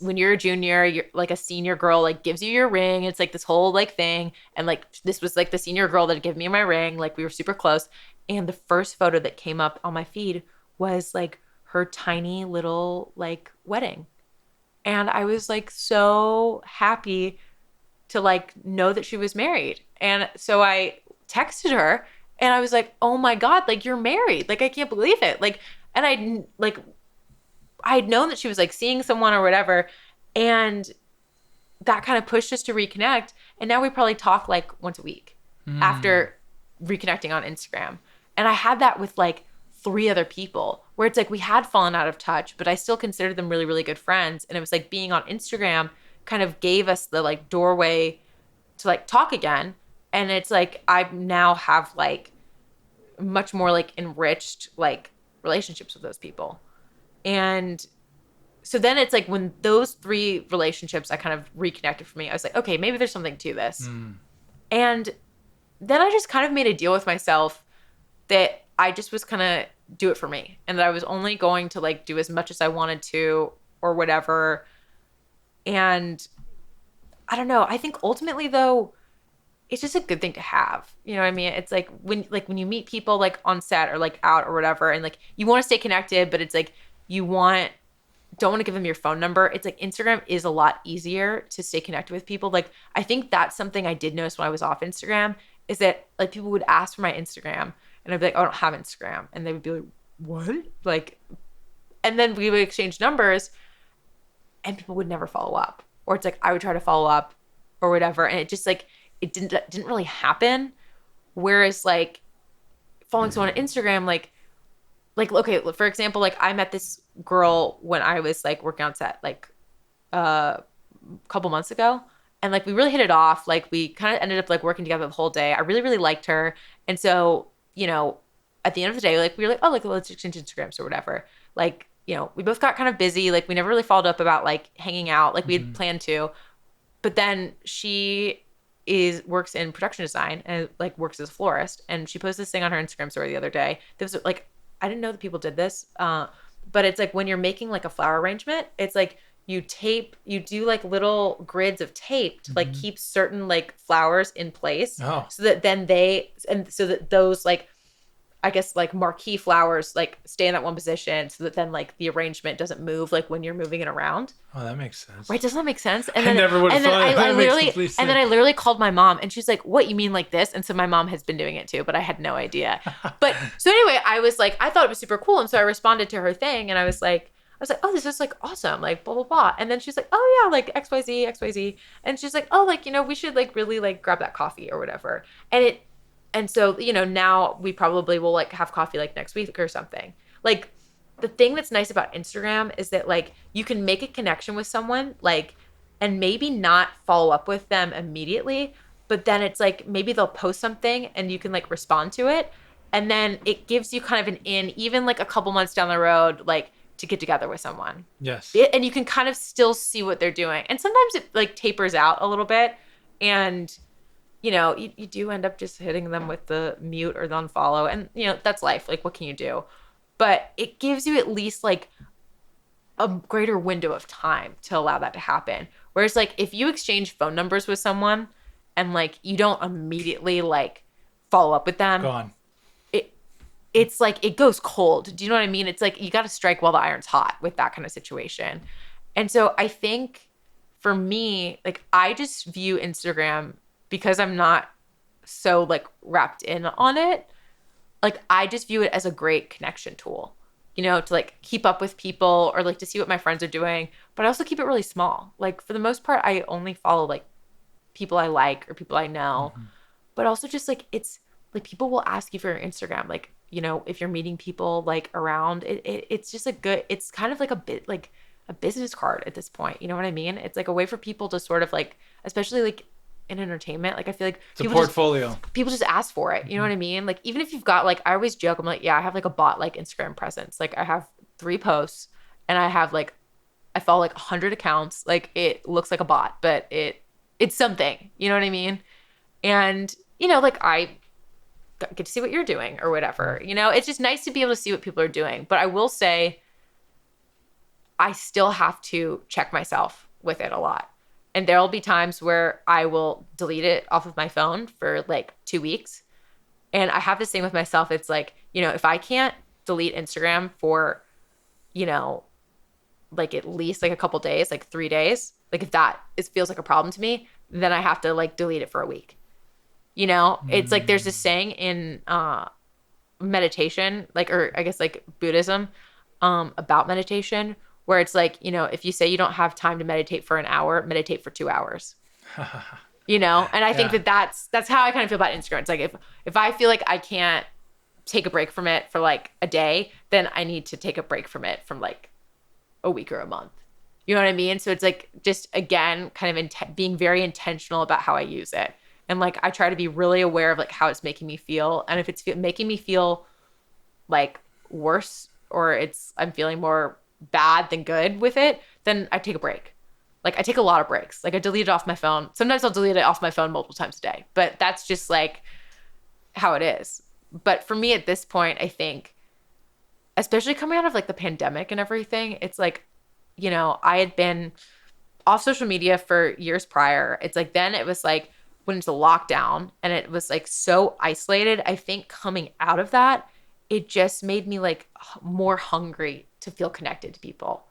when you're a junior, you're like a senior girl, like gives you your ring. It's like this whole like thing. And like, this was like the senior girl that gave me my ring. Like we were super close. And the first photo that came up on my feed was like her tiny little like wedding. And I was like so happy to like know that she was married. And so I texted her and I was like, oh my God, like you're married. Like, I can't believe it. Like, and I had known that she was like seeing someone or whatever. And that kind of pushed us to reconnect. And now we probably talk like once a week after reconnecting on Instagram. And I had that with like 3 other people where it's like we had fallen out of touch, but I still considered them really, really good friends. And it was like being on Instagram kind of gave us the like doorway to like talk again. And it's like I now have like much more like enriched like relationships with those people. And so then it's like when those three relationships I kind of reconnected for me, I was like, okay, maybe there's something to this. And then I just kind of made a deal with myself that I just was gonna do it for me, and that I was only going to like do as much as I wanted to or whatever. And I don't know. I think ultimately though, it's just a good thing to have. You know what I mean? It's like when you meet people like on set or like out or whatever, and like you want to stay connected, but it's like you don't want to give them your phone number. It's like Instagram is a lot easier to stay connected with people. Like I think that's something I did notice when I was off Instagram, is that like people would ask for my Instagram and I'd be like, oh, I don't have Instagram. And they would be like, what? Like, and then we would exchange numbers and people would never follow up. Or it's like I would try to follow up or whatever. And it just like, it didn't really happen. Whereas like following someone on Instagram, like, okay, for example, like I met this girl when I was like working on set like a couple months ago, and like we really hit it off. Like we kind of ended up like working together the whole day. I really, really liked her. And so, you know, at the end of the day, like we were like, oh, like let's exchange Instagrams or whatever. Like, you know, we both got kind of busy. Like we never really followed up about like hanging out like we had planned to. But then she works in production design and like works as a florist. And she posted this thing on her Instagram story the other day. That was like, I didn't know that people did this. But it's like when you're making like a flower arrangement, it's like you do like little grids of tape to like keep certain like flowers in place. Oh. So that then so that those like, I guess like marquee flowers like stay in that one position, so that then like the arrangement doesn't move like when you're moving it around. Oh, that makes sense. Right? Doesn't that make sense? I never would have thought that. And then I literally called my mom, and she's like, "What, you mean like this?" And so my mom has been doing it too, but I had no idea. But so anyway, I was like, I thought it was super cool, and so I responded to her thing, and I was like, oh, this is like awesome, like blah blah blah. And then she's like, oh yeah, like XYZ, and she's like, oh, like, you know, we should like really like grab that coffee or whatever. And so, you know, now we probably will like have coffee like next week or something. Like the thing that's nice about Instagram is that like you can make a connection with someone like, and maybe not follow up with them immediately, but then it's like maybe they'll post something and you can like respond to it. And then it gives you kind of an in, even like a couple months down the road, like to get together with someone. Yes. And you can kind of still see what they're doing. And sometimes it like tapers out a little bit, and you know, you do end up just hitting them with the mute or the unfollow. And, you know, that's life. Like, what can you do? But it gives you at least, like, a greater window of time to allow that to happen. Whereas, like, if you exchange phone numbers with someone and, like, you don't immediately, like, follow up with them. Gone. It's, like, it goes cold. Do you know what I mean? It's, like, you got to strike while the iron's hot with that kind of situation. And so I think, for me, like, I just view Instagram, because I'm not so like wrapped in on it, like I just view it as a great connection tool, you know, to like keep up with people or like to see what my friends are doing. But I also keep it really small. Like for the most part, I only follow like people I like or people I know. But also just like it's like people will ask you for your Instagram, like, you know, if you're meeting people like around it's just a good, it's kind of like a bit like a business card at this point. You know what I mean? It's like a way for people to sort of like, especially like in entertainment, like I feel like it's a portfolio. People just ask for it. You know what I mean? Like even if you've got like, I always joke, I'm like, yeah, I have like a bot like Instagram presence. Like I have 3 posts and I have like, I follow like 100 accounts. Like it looks like a bot, but it's something. You know what I mean? And you know, like I get to see what you're doing or whatever. You know, it's just nice to be able to see what people are doing. But I will say, I still have to check myself with it a lot. And there'll be times where I will delete it off of my phone for like 2 weeks. And I have this thing with myself. It's like, you know, if I can't delete Instagram for, you know, like at least like a couple days, like 3 days, like if that feels like a problem to me, then I have to like delete it for a week. You know, it's like there's this saying in meditation, like, or I guess like Buddhism, about meditation, where it's like, you know, if you say you don't have time to meditate for an hour, meditate for 2 hours. You know, and I think that's how I kind of feel about Instagram. It's like if I feel like I can't take a break from it for like a day, then I need to take a break from it from like a week or a month. You know what I mean? So it's like just again, kind of being very intentional about how I use it. And like I try to be really aware of like how it's making me feel. And if it's making me feel like worse or I'm feeling more bad than good with it, then I take a break. Like I take a lot of breaks. Like I delete it off my phone. Sometimes I'll delete it off my phone multiple times a day, but that's just like how it is. But for me at this point, I think, especially coming out of like the pandemic and everything, it's like, I had been off social media for years prior. It's like then it was like when it's a lockdown and it was like so isolated. I think coming out of that, it just made me like more hungry to feel connected to people.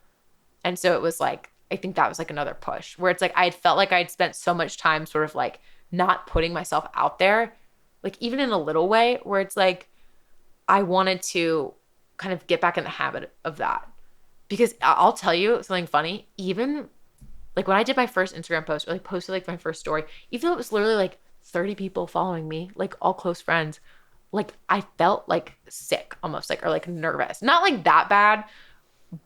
And so it was like, I think that was like another push where it's like I had felt like I'd spent so much time sort of like not putting myself out there, like even in a little way where it's like I wanted to kind of get back in the habit of that. Because I'll tell you something funny, even like when I did my first Instagram post or like posted like my first story, even though it was literally like 30 people following me, like all close friends, like I felt like sick almost like, or like nervous, not like that bad,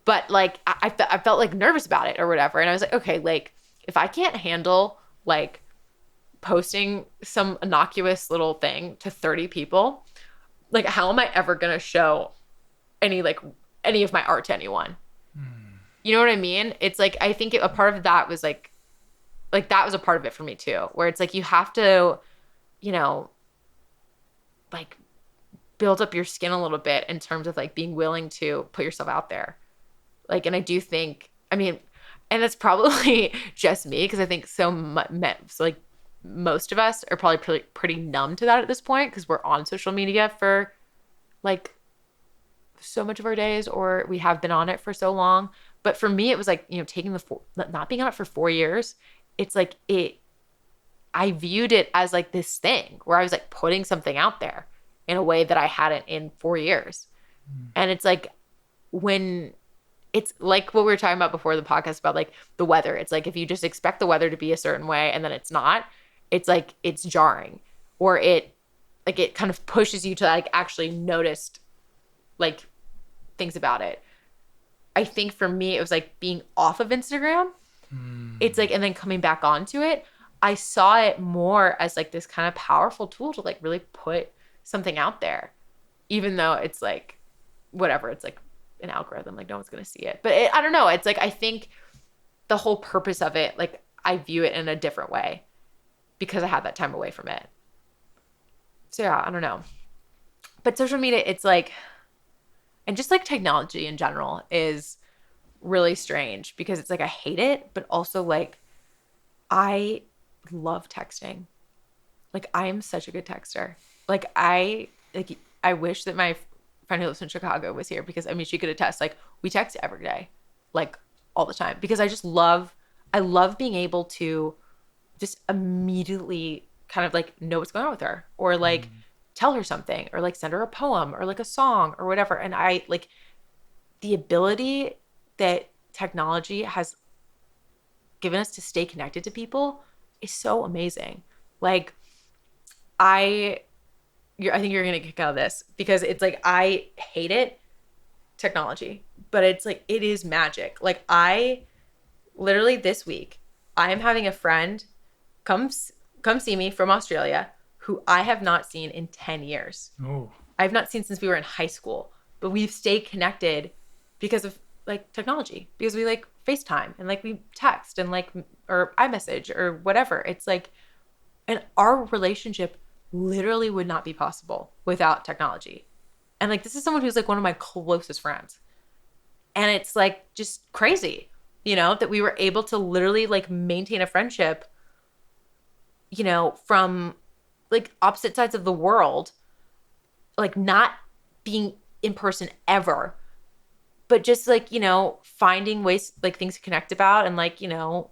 but like I felt like nervous about it or whatever. And I was like, okay, like if I can't handle like posting some innocuous little thing to 30 people, like how am I ever going to show any of my art to anyone? You know what I mean? It's like, I think a part of that was like that was a part of it for me too, where it's like, you have to, you know, like build up your skin a little bit in terms of like being willing to put yourself out there. Like, and I do think, I mean, and that's probably just me because I think so like most of us are probably pretty numb to that at this point because we're on social media for like so much of our days, or we have been on it for so long. But for me, it was like, taking not being on it for 4 years, it's like I viewed it as like this thing where I was like putting something out there in a way that I hadn't in 4 years. And it's like when it's like what we were talking about before the podcast about like the weather. It's like if you just expect the weather to be a certain way and then it's not, it's like it's jarring, or it kind of pushes you to like actually notice like things about it. I think for me, it was like being off of Instagram. It's like, and then coming back onto it, I saw it more as like this kind of powerful tool to like really put something out there, even though it's like, whatever, it's like an algorithm, like no one's going to see it. But I don't know. It's like, I think the whole purpose of it, like I view it in a different way because I had that time away from it. So yeah, I don't know. But social media, it's like, and just like technology in general is really strange because it's like I hate it, but also like I love texting. Like I am such a good texter. I wish that my friend who lives in Chicago was here because I mean she could attest. Like we text every day, like all the time because I love being able to just immediately kind of like know what's going on with her or like tell her something or like send her a poem or like a song or whatever. And I like the ability that technology has given us to stay connected to people is so amazing. Like I think you're gonna kick out of this because it's like I hate it, technology, but it's like it is magic. Like I literally this week I am having a friend come see me from Australia who I have not seen in 10 years. Oh. I've not seen since we were in high school, but we've stayed connected because of like technology, because we like FaceTime and like we text and like, or iMessage or whatever. It's like, and our relationship literally would not be possible without technology. And like, this is someone who's like one of my closest friends. And it's like just crazy, that we were able to literally like maintain a friendship, from like opposite sides of the world, like not being in person ever, but just like, finding ways, like things to connect about. And like, I don't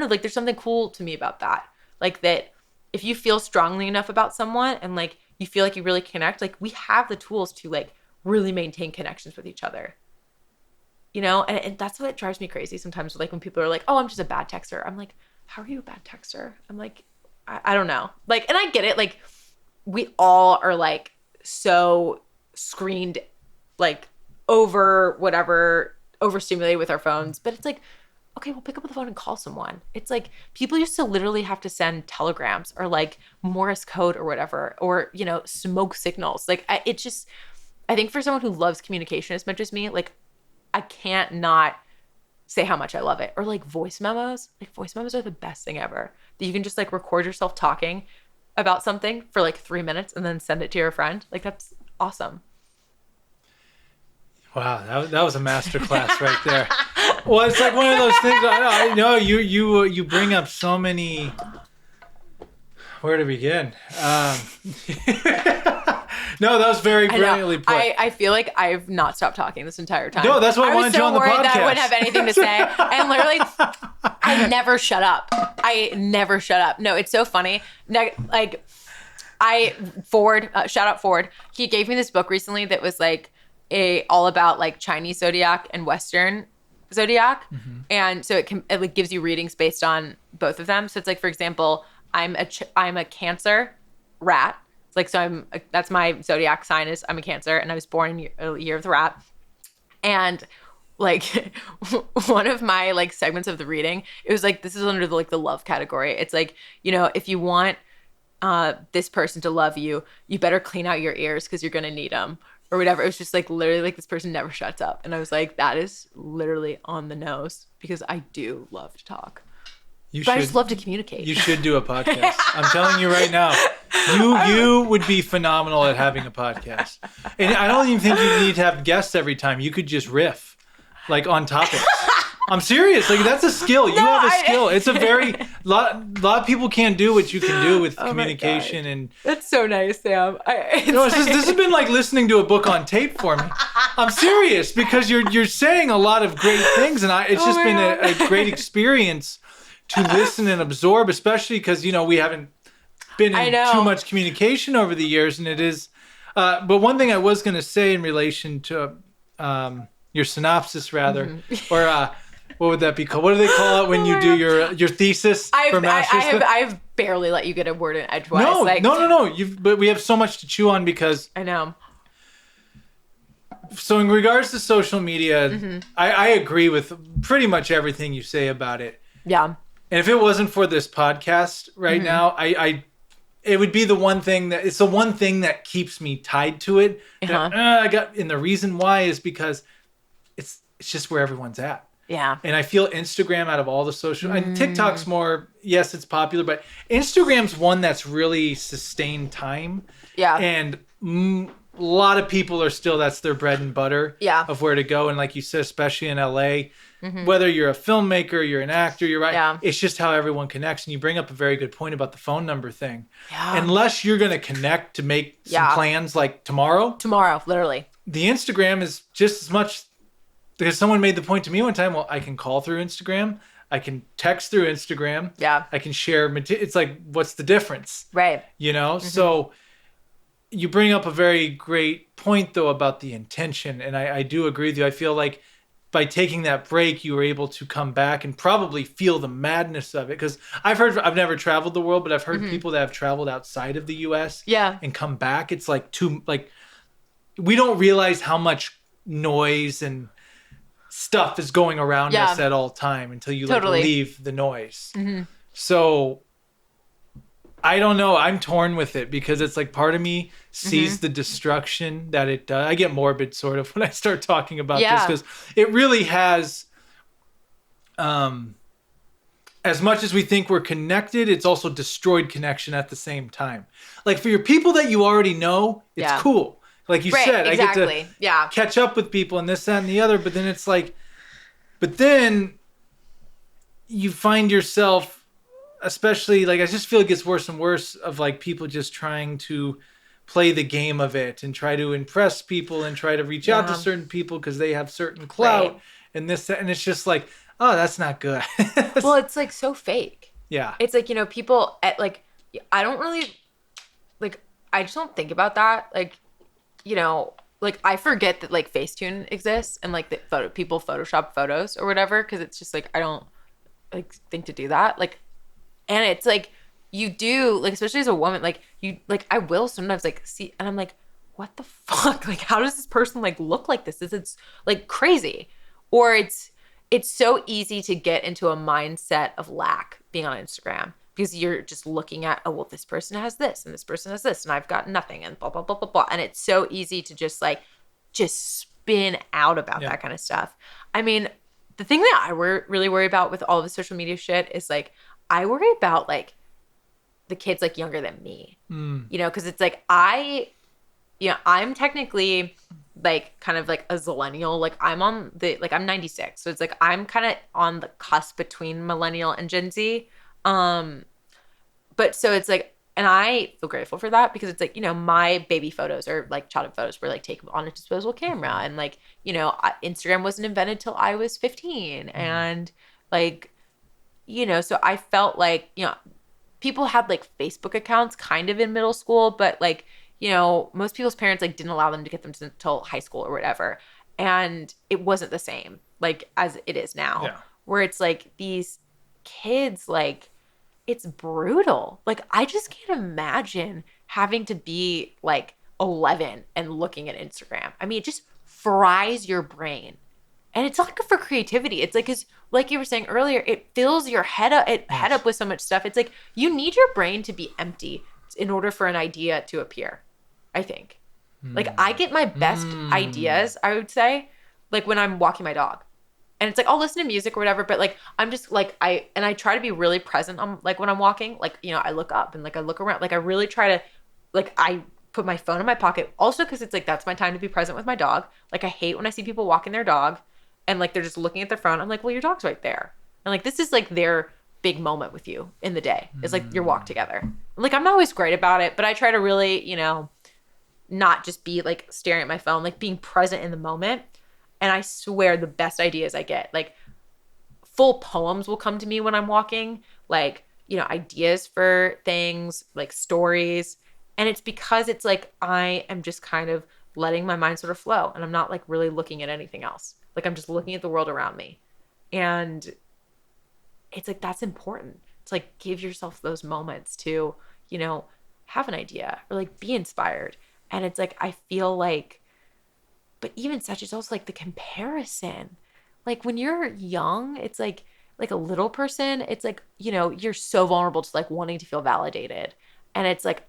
know, like there's something cool to me about that. Like that if you feel strongly enough about someone and like you feel like you really connect, like we have the tools to like really maintain connections with each other, and that's what drives me crazy sometimes. Like when people are like, oh, I'm just a bad texter. I'm like, how are you a bad texter? I'm like, I don't know. Like, and I get it. Like we all are like so screened, like over whatever overstimulated with our phones. But it's like, okay, we'll pick up the phone and call someone. It's like people used to literally have to send telegrams or like Morse code or whatever, or, you know, smoke signals. Like I think for someone who loves communication as much as me, like I can't not say how much I love it. Or like voice memos. Like voice memos are the best thing ever. That you can just like record yourself talking about something for like 3 minutes and then send it to your friend. Like that's awesome. Wow, that was a masterclass right there. Well, it's like one of those things. I know you bring up so many. Where to begin? No, that was very brilliantly put. I feel like I've not stopped talking this entire time. No, that's why I wanted you on the podcast. I was so worried that I wouldn't have anything to say. And literally, I never shut up. I never shut up. No, it's so funny. Like, shout out Ford. He gave me this book recently that was like all about like Chinese zodiac and Western zodiac. Mm-hmm. And so it like gives you readings based on both of them. So it's like, for example, I'm a Cancer rat. Like, so that's my zodiac sign is I'm a Cancer, and I was born in a year of the rat. And like one of my like segments of the reading, it was like, this is under the love category. It's like, you know, if you want this person to love you, you better clean out your ears because you're going to need them or whatever. It was just like literally like this person never shuts up. And I was like, that is literally on the nose because I do love to talk. I just love to communicate. You should do a podcast. I'm telling you right now, you would be phenomenal at having a podcast. And I don't even think you need to have guests every time. You could just riff, like on topics. I'm serious. Like that's a skill. You have a skill. It's a very lot of people can't do what you can do with communication and. That's so nice, Sam. This has been like listening to a book on tape for me. I'm serious because you're saying a lot of great things, and it's just been a great experience to listen and absorb, especially because, you know, we haven't been in too much communication over the years. And it is, but one thing I was going to say in relation to your synopsis rather, mm-hmm. or what would that be called? What do they call it when you do your thesis for master's? I've barely let you get a word in edgewise. No. But we have so much to chew on because. I know. So in regards to social media, mm-hmm. I agree with pretty much everything you say about it. Yeah. And if it wasn't for this podcast right mm-hmm. now, it would be the one thing that keeps me tied to it. Uh-huh. And the reason why is because it's just where everyone's at. Yeah. And I feel Instagram out of all the social, and TikTok's more, yes, it's popular, but Instagram's one that's really sustained time. Yeah. And a lot of people are still, that's their bread and butter of where to go. And like you said, especially in LA, mm-hmm. whether you're a filmmaker, you're an actor, you're right. Yeah. It's just how everyone connects. And you bring up a very good point about the phone number thing. Yeah. Unless you're going to connect to make some plans like tomorrow. Tomorrow, literally. The Instagram is just as much, because someone made the point to me one time, well, I can call through Instagram. I can text through Instagram. Yeah. I can share. It's like, what's the difference? Right. You know? Mm-hmm. So you bring up a very great point, though, about the intention. And I do agree with you. I feel like by taking that break, you were able to come back and probably feel the madness of it. Because I've never traveled the world, but I've heard mm-hmm. people that have traveled outside of the U.S. and come back. It's like we don't realize how much noise and stuff is going around us at all time until you leave the noise. Mm-hmm. So I don't know. I'm torn with it because it's like part of me sees mm-hmm. the destruction that it does. I get morbid sort of when I start talking about this because it really has, as much as we think we're connected, it's also destroyed connection at the same time. Like for your people that you already know, it's cool. Like you said, exactly. I get to catch up with people and this, that, and the other. But then it's like, but then you find yourself, especially like, I just feel it gets worse and worse of like people just trying to play the game of it and try to impress people and try to reach out to certain people because they have certain clout and this, that, and it's just like, oh, that's not good. Well, it's like so fake. Yeah. It's like, you know, people at like, I don't really, like, I just don't think about that. Like, you know, like I forget that like Facetune exists and like that people Photoshop photos or whatever. Cause it's just like, I don't like think to do that. Like, and it's like, you do like, especially as a woman, like you, like I will sometimes like see, and I'm like, what the fuck? Like, how does this person like look like this? It's like crazy. Or it's so easy to get into a mindset of lack being on Instagram because you're just looking at, oh, well, this person has this and this person has this and I've got nothing and blah, blah, blah, blah, blah. And it's so easy to just like, just spin out about that kind of stuff. I mean, the thing that I really worry about with all of the social media shit is like, I worry about like the kids like younger than me, you know, because it's like I'm technically like kind of like a zillennial. Like I'm I'm 96. So it's like I'm kind of on the cusp between millennial and Gen Z. But so it's like, and I feel grateful for that because it's like, you know, my baby photos or like childhood photos were like taken on a disposable camera. And like, you know, Instagram wasn't invented till I was 15. And like, you know, so I felt like, you know, people had like Facebook accounts kind of in middle school, but like, you know, most people's parents like didn't allow them to get them until high school or whatever. And it wasn't the same like as it is now, where it's like these kids, like it's brutal. Like I just can't imagine having to be like 11 and looking at Instagram. I mean, it just fries your brain. And it's not good for creativity. It's like, cause like you were saying earlier, it fills your head up with so much stuff. It's like you need your brain to be empty in order for an idea to appear, I think. Like I get my best ideas, I would say, like when I'm walking my dog. And it's like I'll listen to music or whatever, but like I'm just like I try to be really present on like when I'm walking, like, you know, I look up and like I look around, like I really try to like I put my phone in my pocket also because it's like that's my time to be present with my dog. Like I hate when I see people walking their dog and like they're just looking at their phone. I'm like, well, your dog's right there. And like this is like their big moment with you in the day. It's like your walk together. Like I'm not always great about it, but I try to really, you know, not just be like staring at my phone, like being present in the moment. And I swear the best ideas I get, like full poems will come to me when I'm walking, like, you know, ideas for things, like stories. And it's because it's like I am just kind of letting my mind sort of flow and I'm not like really looking at anything else. Like I'm just looking at the world around me. And it's like that's important. It's like give yourself those moments to, you know, have an idea or like be inspired. And it's like I feel like, but even such, it's also like the comparison. Like when you're young, it's like a little person, it's like, you know, you're so vulnerable to like wanting to feel validated. And it's like,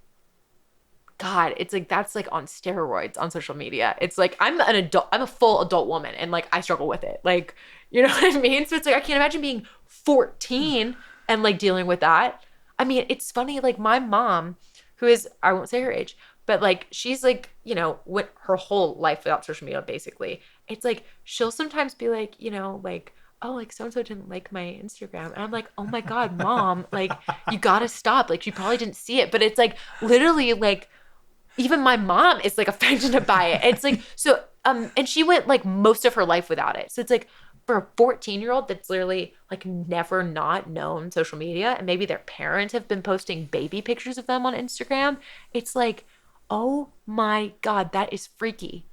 God, it's like that's like on steroids on social media. It's like I'm an adult, I'm a full adult woman and like I struggle with it. Like, you know what I mean? So it's like I can't imagine being 14 and like dealing with that. I mean, it's funny, like my mom, who is, I won't say her age, but like she's like, you know, what her whole life without social media basically. It's like she'll sometimes be like, you know, like, oh, like so and so didn't like my Instagram. And I'm like, oh my God, mom, like you gotta stop. Like she probably didn't see it. But it's like literally like even my mom is like offended by it. It's like so and she went like most of her life without it. So it's like for a 14-year-old that's literally like never not known social media and maybe their parents have been posting baby pictures of them on Instagram. It's like, oh my God, that is freaky.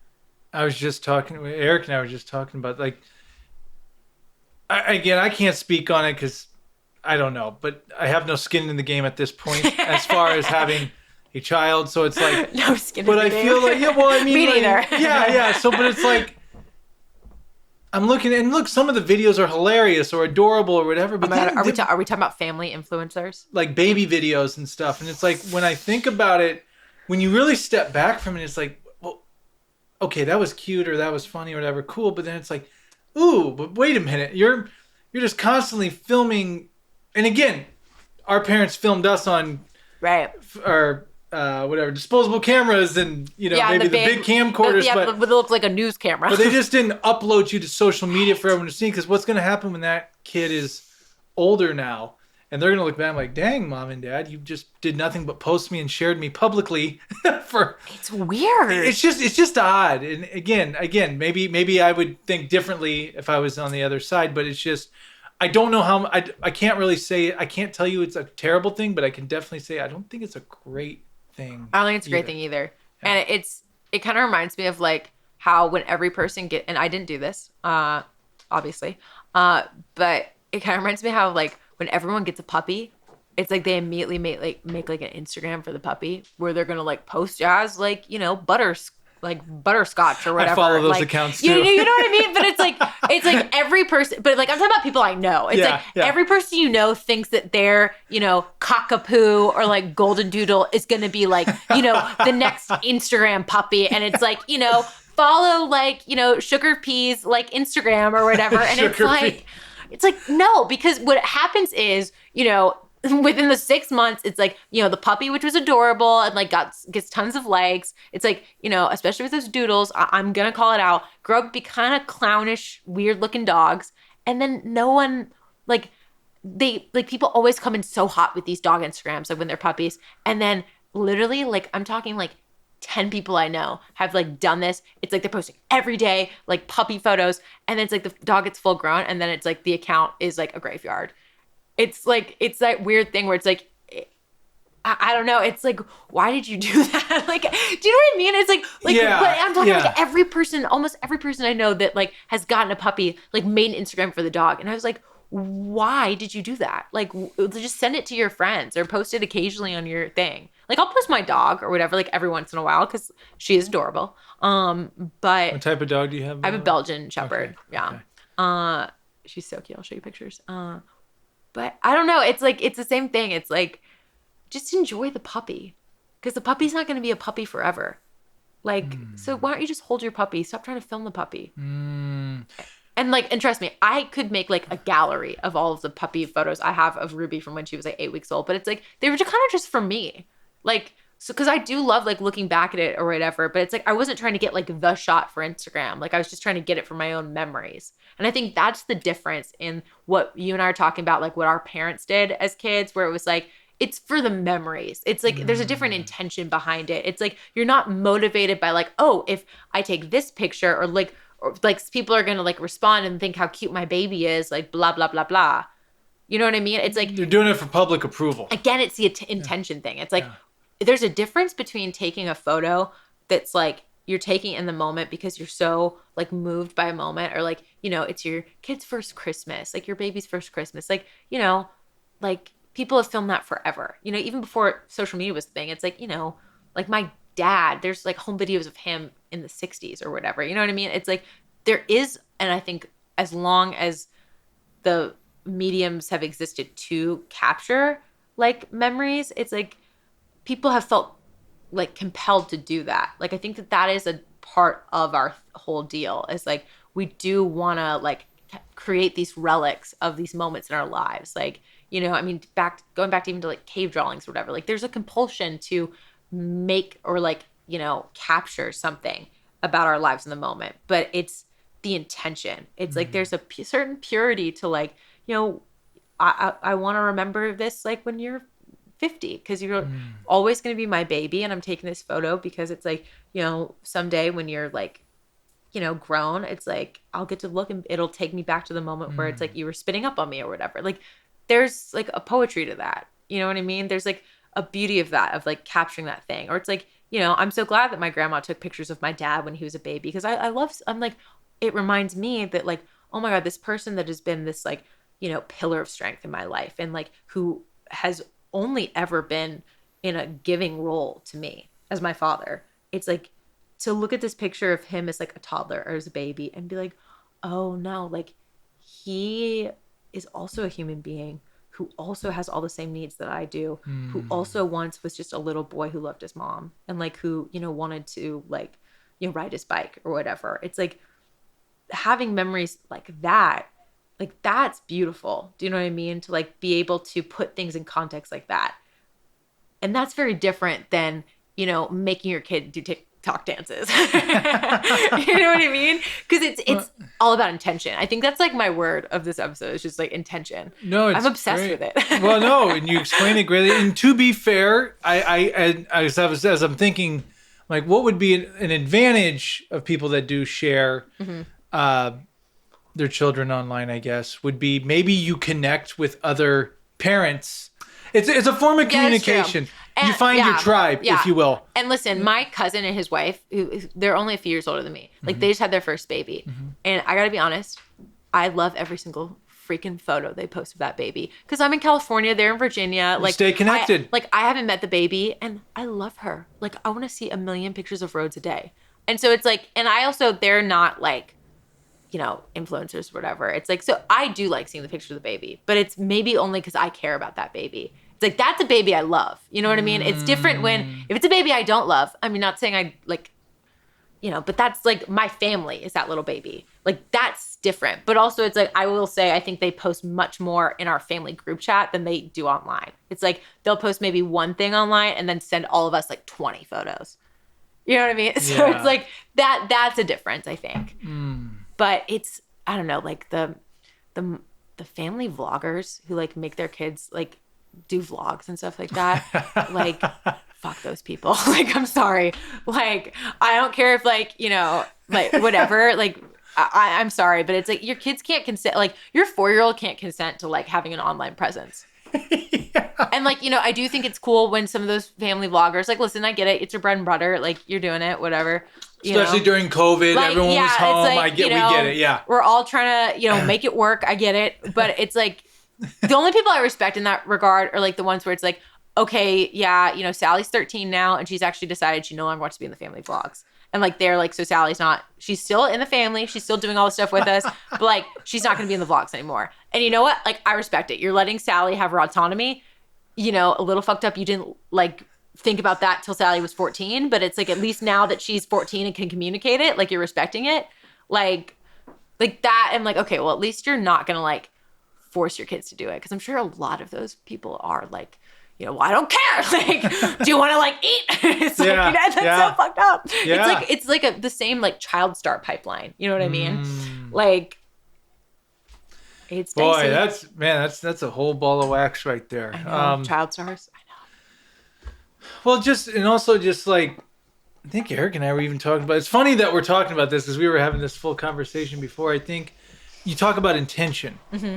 I was just talking, Eric and I were just talking about like, again, I can't speak on it because I don't know, but I have no skin in the game at this point as far as having a child. So it's like, no skin but in the I game. feel like, yeah, well, I mean, Me like, neither. yeah. So, but it's like, I'm looking and look, some of the videos are hilarious or adorable or whatever. But Are we talking about family influencers? Like baby videos and stuff. And it's like, when I think about it, when you really step back from it, it's like, well, okay, that was cute or that was funny or whatever, cool. But then it's like, ooh, but wait a minute, you're just constantly filming. And again, our parents filmed us on our whatever disposable cameras and you know maybe the big camcorders, but it looked like a news camera. But they just didn't upload you to social media for everyone to see. Because what's going to happen when that kid is older now? And they're going to look back like, dang, mom and dad, you just did nothing but post me and shared me publicly. It's weird. It's just odd. And again, maybe I would think differently if I was on the other side. But it's just, I don't know how, I can't really say, I can't tell you it's a terrible thing, but I can definitely say I don't think it's a great thing. I don't think it's a great thing either. Yeah. And it kind of reminds me of like how when every person and I didn't do this, obviously, but it kind of reminds me how like, when everyone gets a puppy, it's like they immediately make like an Instagram for the puppy where they're gonna like post as like, you know, like butterscotch or whatever. I follow those like, accounts too. You know what I mean? But it's like every person, but like I'm talking about people I know. It's every person you know thinks that their, cockapoo or like golden doodle is going to be like, the next Instagram puppy. And it's like, follow like, sugar peas, like Instagram or whatever. And it's like, no, because what happens is, within the 6 months, it's like, the puppy, which was adorable and like gets tons of likes. It's like, especially with those doodles, I'm going to call it out, grow up to be kind of clownish, weird looking dogs. And then no one people always come in so hot with these dog Instagrams, like when they're puppies. And then literally like, I'm talking like 10 people I know have like done this. It's like they're posting every day, like puppy photos. And then it's like the dog gets full grown. And then it's like the account is like a graveyard. It's like, it's that weird thing where it's like, I don't know. It's like, why did you do that? Like, do you know what I mean? It's like, yeah, but I'm talking like every person, almost every person I know that like has gotten a puppy, like made an Instagram for the dog. And I was like, why did you do that? Like, just send it to your friends or post it occasionally on your thing. Like, I'll post my dog or whatever, like every once in a while, because she is adorable. But what type of dog do you have? I have a Belgian Shepherd. Okay. Yeah. Okay. She's so cute. I'll show you pictures. But I don't know. It's like, it's the same thing. It's like, just enjoy the puppy, because the puppy's not going to be a puppy forever. Like, so why don't you just hold your puppy? Stop trying to film the puppy. And trust me, I could make like a gallery of all of the puppy photos I have of Ruby from when she was like 8 weeks old. But it's like, they were just kind of just for me. Like, so, cause I do love like looking back at it or whatever, but it's like, I wasn't trying to get like the shot for Instagram. Like I was just trying to get it for my own memories. And I think that's the difference in what you and I are talking about, like what our parents did as kids, where it was like, it's for the memories. It's like, there's a different intention behind it. It's like, you're not motivated by like, oh, if I take this picture or like people are going to like respond and think how cute my baby is, like blah, blah, blah, blah. You know what I mean? It's like, they're doing it for public approval. Again, it's the intention thing. It's like, there's a difference between taking a photo that's like, you're taking in the moment because you're so like moved by a moment, or like, it's your kid's first Christmas, like your baby's first Christmas. Like, like people have filmed that forever, even before social media was the thing. It's like, like my dad, there's like home videos of him in the 60s or whatever. You know what I mean? It's like there is, and I think as long as the mediums have existed to capture like memories, it's like people have felt like compelled to do that. Like, I think that is a part of our whole deal, is like, we do want to like create these relics of these moments in our lives. Like, I mean, going back to even to like cave drawings or whatever, like there's a compulsion to make or like, capture something about our lives in the moment, but it's the intention. It's like, there's a certain purity to like, I want to remember this, like when you're 50, because you're always going to be my baby. And I'm taking this photo because it's like, someday when you're like, grown, it's like, I'll get to look and it'll take me back to the moment where it's like you were spitting up on me or whatever. Like there's like a poetry to that. You know what I mean? There's like a beauty of that, of like capturing that thing. Or it's like, I'm so glad that my grandma took pictures of my dad when he was a baby, because I'm like, it reminds me that like, oh my God, this person that has been this like, pillar of strength in my life, and like who has only ever been in a giving role to me as my father. It's like to look at this picture of him as like a toddler or as a baby and be like, oh no, like he is also a human being who also has all the same needs that I do, who also once was just a little boy who loved his mom and like who, wanted to like, ride his bike or whatever. It's like having memories like that, like that's beautiful. Do you know what I mean? To like be able to put things in context like that. And that's very different than, making your kid do TikTok dances. You know what I mean? Because it's all about intention. I think that's like my word of this episode. It's just like intention. No, I'm obsessed with it. Well, no, and you explain it greatly. And to be fair, as I'm thinking, like, what would be an advantage of people that do share their children online, I guess, would be maybe you connect with other parents. It's a form of communication. You find your tribe, if you will. And listen, my cousin and his wife, they're only a few years older than me. Like they just had their first baby. And I got to be honest, I love every single freaking photo they post of that baby. Because I'm in California, they're in Virginia. Like, stay connected. I haven't met the baby and I love her. Like I want to see a million pictures of Rhodes a day. And so it's like, and I also, they're not like, you know, influencers, whatever. It's like, so I do like seeing the picture of the baby, but it's maybe only because I care about that baby. It's like, that's a baby I love. You know what I mean? It's different when, if it's a baby I don't love, I mean, not saying I like, you know, but that's like my family is that little baby. Like that's different. But also it's like, I will say, I think they post much more in our family group chat than they do online. It's like, they'll post maybe one thing online and then send all of us like 20 photos. You know what I mean? So it's like that's a difference, I think. But it's, I don't know, like the family vloggers who like make their kids like do vlogs and stuff like that. Like, fuck those people. Like, I'm sorry. Like, I don't care if like, you know, like whatever, like I'm sorry, but it's like your kids can't consent. Like your 4-year-old can't consent to like having an online presence. And like, you know, I do think it's cool when some of those family vloggers like, listen, I get it. It's your bread and butter. Like you're doing it, whatever. Especially during COVID, like, everyone was home. Like, we get it. Yeah. We're all trying to, you know, make it work. I get it. But it's like, the only people I respect in that regard are like the ones where it's like, okay, yeah, you know, Sally's 13 now and she's actually decided she no longer wants to be in the family vlogs. And like, they're like, so Sally's not, she's still in the family. She's still doing all the stuff with us, but like, she's not going to be in the vlogs anymore. And you know what? Like, I respect it. You're letting Sally have her autonomy, you know, a little fucked up. You didn't like think about that till Sally was 14, but it's like, at least now that she's 14 and can communicate it, like you're respecting it. Like that. I'm like, okay, well, at least you're not going to like force your kids to do it. Cause I'm sure a lot of those people are like, you know, well, I don't care. Like, do you want to like eat? It's like, you know, that's so fucked up. Yeah. It's like the same like child star pipeline. You know what I mean? Like, it's boy, dicey. that's a whole ball of wax right there. I know. Child stars. I know. Well, just like, I think Eric and I were even talking about. It's funny that we're talking about this because we were having this full conversation before. I think you talk about intention. Mm-hmm.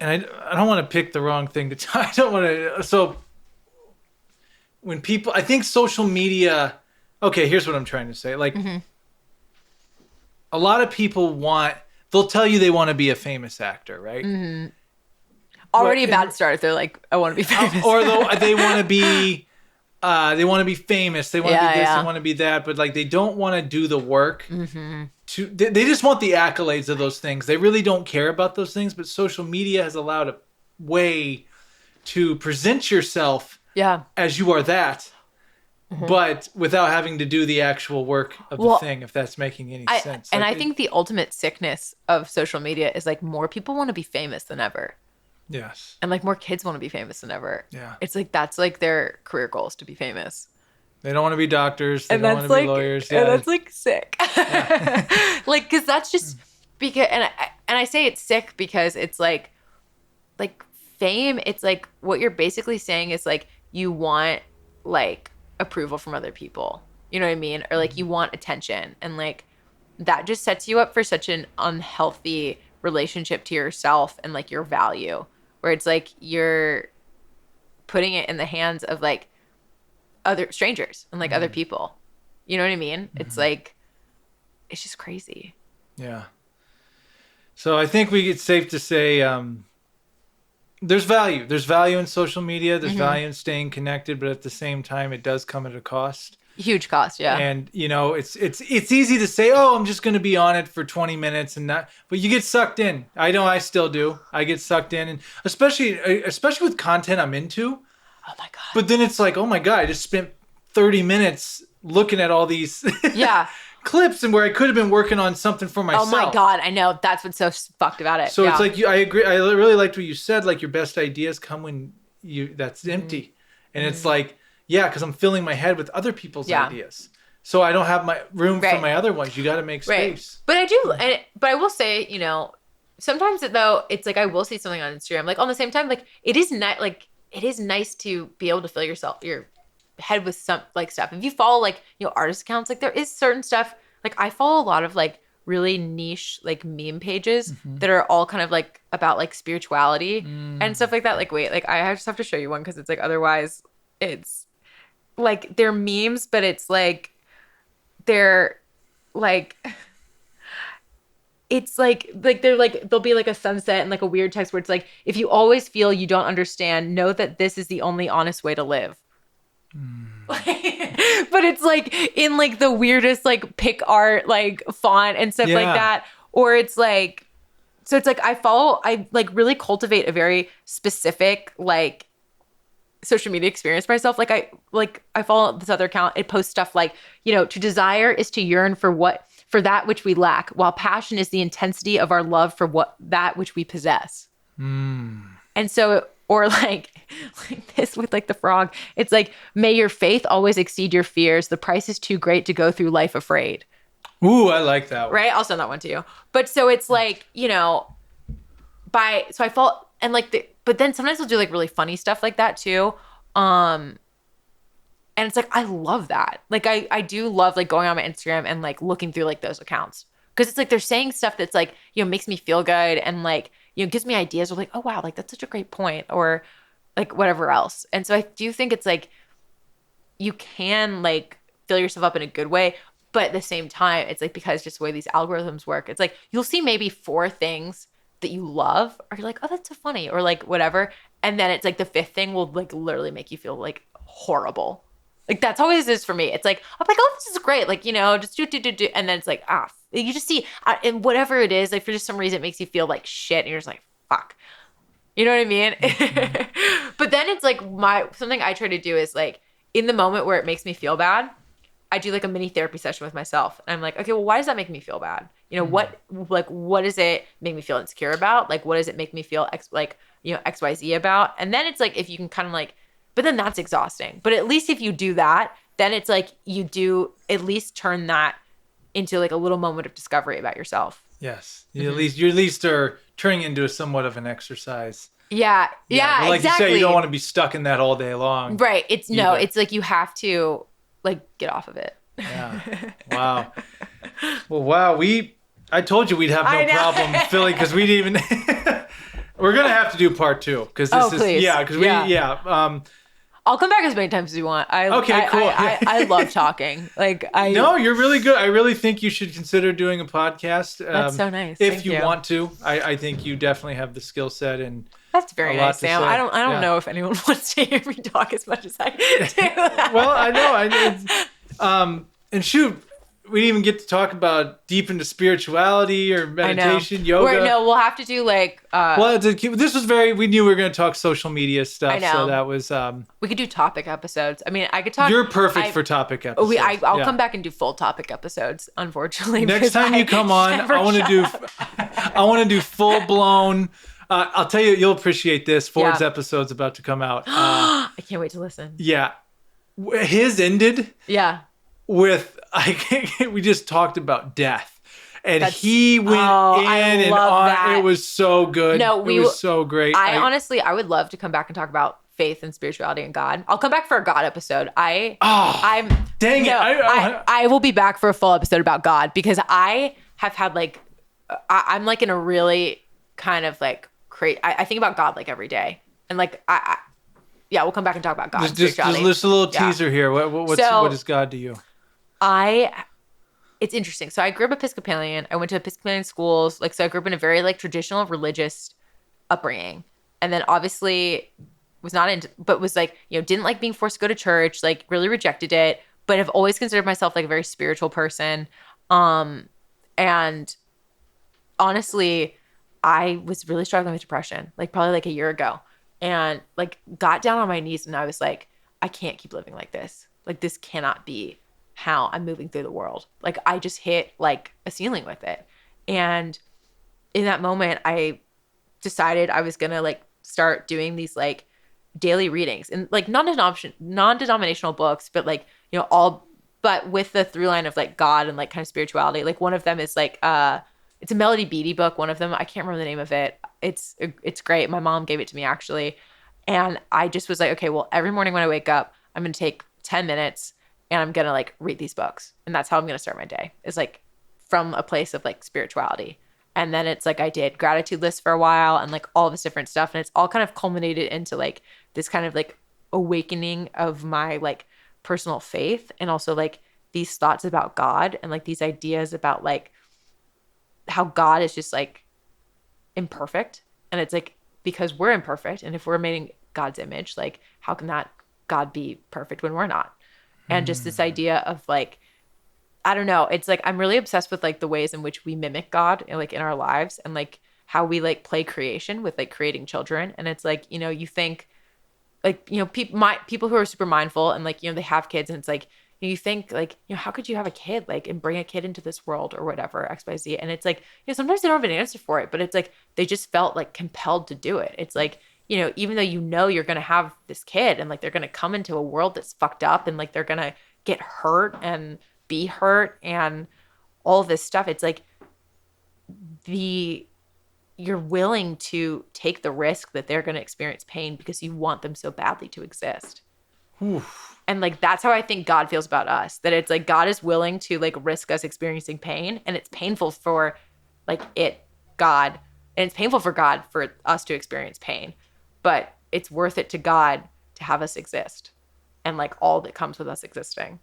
And I don't want to pick the wrong thing to I don't want to. So when people, I think social media, okay, here's what I'm trying to say. Like a lot of people they'll tell you they want to be a famous actor, right? Mm-hmm. Already a bad start. They're like, I want to be famous. Or they want to be, they want to be famous. They want to be this, they want to be that. But like, they don't want to do the work they just want the accolades of those things. They really don't care about those things, but social media has allowed a way to present yourself as you are that, but without having to do the actual work of the thing, if that's making any sense. And I think the ultimate sickness of social media is like more people want to be famous than ever. Yes. And like more kids want to be famous than ever. Yeah. It's like, that's like their career goals, to be famous. They don't want to be doctors. They don't want to be lawyers. Yeah, and that's like sick. Yeah. Like, cause that's just because, and I say it's sick because it's like fame. It's like what you're basically saying is like, you want like approval from other people, you know what I mean? Or like you want attention, and like that just sets you up for such an unhealthy relationship to yourself and like your value, where it's like you're putting it in the hands of like other strangers and like other people, you know what I mean? It's like, it's just crazy. Yeah. So I think it's safe to say there's value in social media, there's value in staying connected, but at the same time it does come at a cost. Huge cost. Yeah. And you know, it's easy to say, oh, I'm just going to be on it for 20 minutes and not, but you get sucked in. I know I still do. I get sucked in, and especially with content I'm into. Oh my God. But then it's like, oh my God, I just spent 30 minutes looking at all these clips, and where I could have been working on something for myself. Oh my God, I know. That's what's so fucked about it. So it's like, I agree. I really liked what you said. Like, your best ideas come when that's empty. And it's like, because I'm filling my head with other people's ideas. So I don't have my room for my other ones. You got to make space. But I will say, you know, sometimes though, it's like, I will see something on Instagram, like on the same time, like it is not like, it is nice to be able to fill your head with some like stuff. If you follow like, you know, artist accounts, like there is certain stuff, like I follow a lot of like really niche like meme pages that are all kind of like about like spirituality and stuff like that. Like, wait, like I just have to show you one, because it's like, otherwise it's like they're memes, but it's like they're like, it's like they're like, there'll be like a sunset and like a weird text where it's like, if you always feel you don't understand, know that this is the only honest way to live. but it's like in like the weirdest like pick art like font and stuff like that. Or it's like, so it's like I like really cultivate a very specific like social media experience for myself. Like I follow this other account. It posts stuff like, to desire is to yearn for that which we lack, while passion is the intensity of our love for that which we possess. And so, or like this with like the frog, it's like, may your faith always exceed your fears. The price is too great to go through life afraid. Ooh, I like that one. Right? I'll send that one to you. But so it's like, so I fall and like, but then sometimes we'll do like really funny stuff like that too. And it's like, I love that. Like, I do love like going on my Instagram and like looking through like those accounts. Cause it's like, they're saying stuff that's like, makes me feel good. And like, gives me ideas of like, oh wow, like that's such a great point, or like whatever else. And so I do think it's like, you can like fill yourself up in a good way. But at the same time, it's like, because just the way these algorithms work, it's like, you'll see maybe 4 things that you love, or you're like, oh, that's so funny, or like whatever. And then it's like the 5th thing will like literally make you feel like horrible. Like that's always is for me. It's like, I'm like, oh, this is great. Like, just do. And then it's like, you just see, and whatever it is, like for just some reason it makes you feel like shit. And you're just like, fuck. You know what I mean? Mm-hmm. But then it's like something I try to do is like, in the moment where it makes me feel bad, I do like a mini therapy session with myself. And I'm like, okay, well, why does that make me feel bad? What does it make me feel insecure about? Like, what does it make me feel XYZ about? And then it's like, if you can kind of like, but then that's exhausting. But at least if you do that, then it's like you do at least turn that into like a little moment of discovery about yourself. Yes. You at least are turning into somewhat of an exercise. Yeah. Yeah. But like exactly. you say, you don't want to be stuck in that all day long. Right. It's like you have to like get off of it. Yeah. Wow. Well, wow. I told you we'd have no problem filling, because we didn't even. We're gonna have to do part 2 because this is please. I'll come back as many times as you want. Cool. I love talking. No, you're really good. I really think you should consider doing a podcast. That's so nice. If you want to, I think you definitely have the skill set and. That's very nice, Sam. I don't know if anyone wants to hear me talk as much as I do. Well, I know. And shoot, we didn't even get to talk about deep into spirituality or meditation, yoga. We'll have to do like. This was we knew we were going to talk social media stuff. I know. So that was. We could do topic episodes. I mean, I could talk. You're perfect for topic episodes. I'll come back and do full topic episodes. Unfortunately, next time you come on, I want to do full blown. I'll tell you, you'll appreciate this. Ford's episode's about to come out. I can't wait to listen. Yeah. His ended. Yeah. With, we just talked about death. And he went in and on. That. It was so good. No, it was so great. Honestly, I would love to come back and talk about faith and spirituality and God. I'll come back for a God episode. Dang it. I will be back for a full episode about God, because I have had like, I'm like in a really kind of like, I think about God like every day, and like we'll come back and talk about God. Just a little teaser here. What is God to you? It's interesting. So I grew up Episcopalian. I went to Episcopalian schools. So I grew up in a very like traditional religious upbringing, and then obviously was not into, but was like didn't like being forced to go to church. Like really rejected it, but have always considered myself like a very spiritual person. And honestly, I was really struggling with depression, like probably like a year ago, and like got down on my knees and I was like, I can't keep living like this. Like this cannot be how I'm moving through the world. Like I just hit like a ceiling with it. And in that moment, I decided I was going to like start doing these like daily readings and like non-denominational books, but like, but with the through line of like God and like kind of spirituality. Like one of them is like, it's a Melody Beattie book. One of them, I can't remember the name of it. It's great. My mom gave it to me actually. And I just was like, okay, well, every morning when I wake up, I'm going to take 10 minutes and I'm going to like read these books. And that's how I'm going to start my day. It's like from a place of like spirituality. And then it's like I did gratitude lists for a while and like all this different stuff. And it's all kind of culminated into like this kind of like awakening of my like personal faith, and also like these thoughts about God and like these ideas about like how God is just like imperfect. And it's like, because we're imperfect, and if we're made in God's image, like how can that God be perfect when we're not? And just this idea of like, I don't know. It's like, I'm really obsessed with like the ways in which we mimic God like in our lives and like how we like play creation with like creating children. And it's like, you know, you think like, you know, people who are super mindful and like, you know, they have kids and it's like, you think like, you know, how could you have a kid like and bring a kid into this world or whatever, XYZ. And it's like, you know, sometimes they don't have an answer for it, but it's like, they just felt like compelled to do it. It's like, you know, even though you know you're going to have this kid and like they're going to come into a world that's fucked up and like they're going to get hurt and be hurt and all this stuff. It's like you're willing to take the risk that they're going to experience pain because you want them so badly to exist. Oof. And like, that's how I think God feels about us, that it's like, God is willing to like risk us experiencing pain. And it's painful for like God, and it's painful for God for us to experience pain, but it's worth it to God to have us exist. And like all that comes with us existing.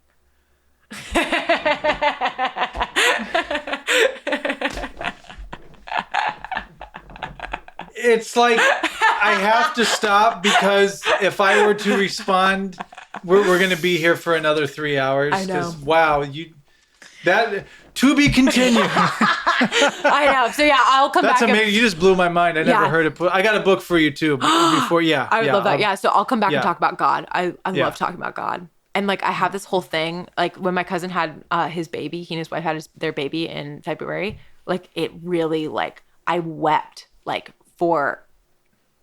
It's like I have to stop because if I were to respond, we're going to be here for another 3 hours. I know. Wow, that to be continued. I know. So yeah, I'll come back. That's amazing. You just blew my mind. I never heard it. I got a book for you too. Before, I would love that. Yeah. So I'll come back and talk about God. I Yeah. love talking about God. And like, I have this whole thing, like when my cousin had his baby, he and his wife had their baby in February, like it really like, I wept like for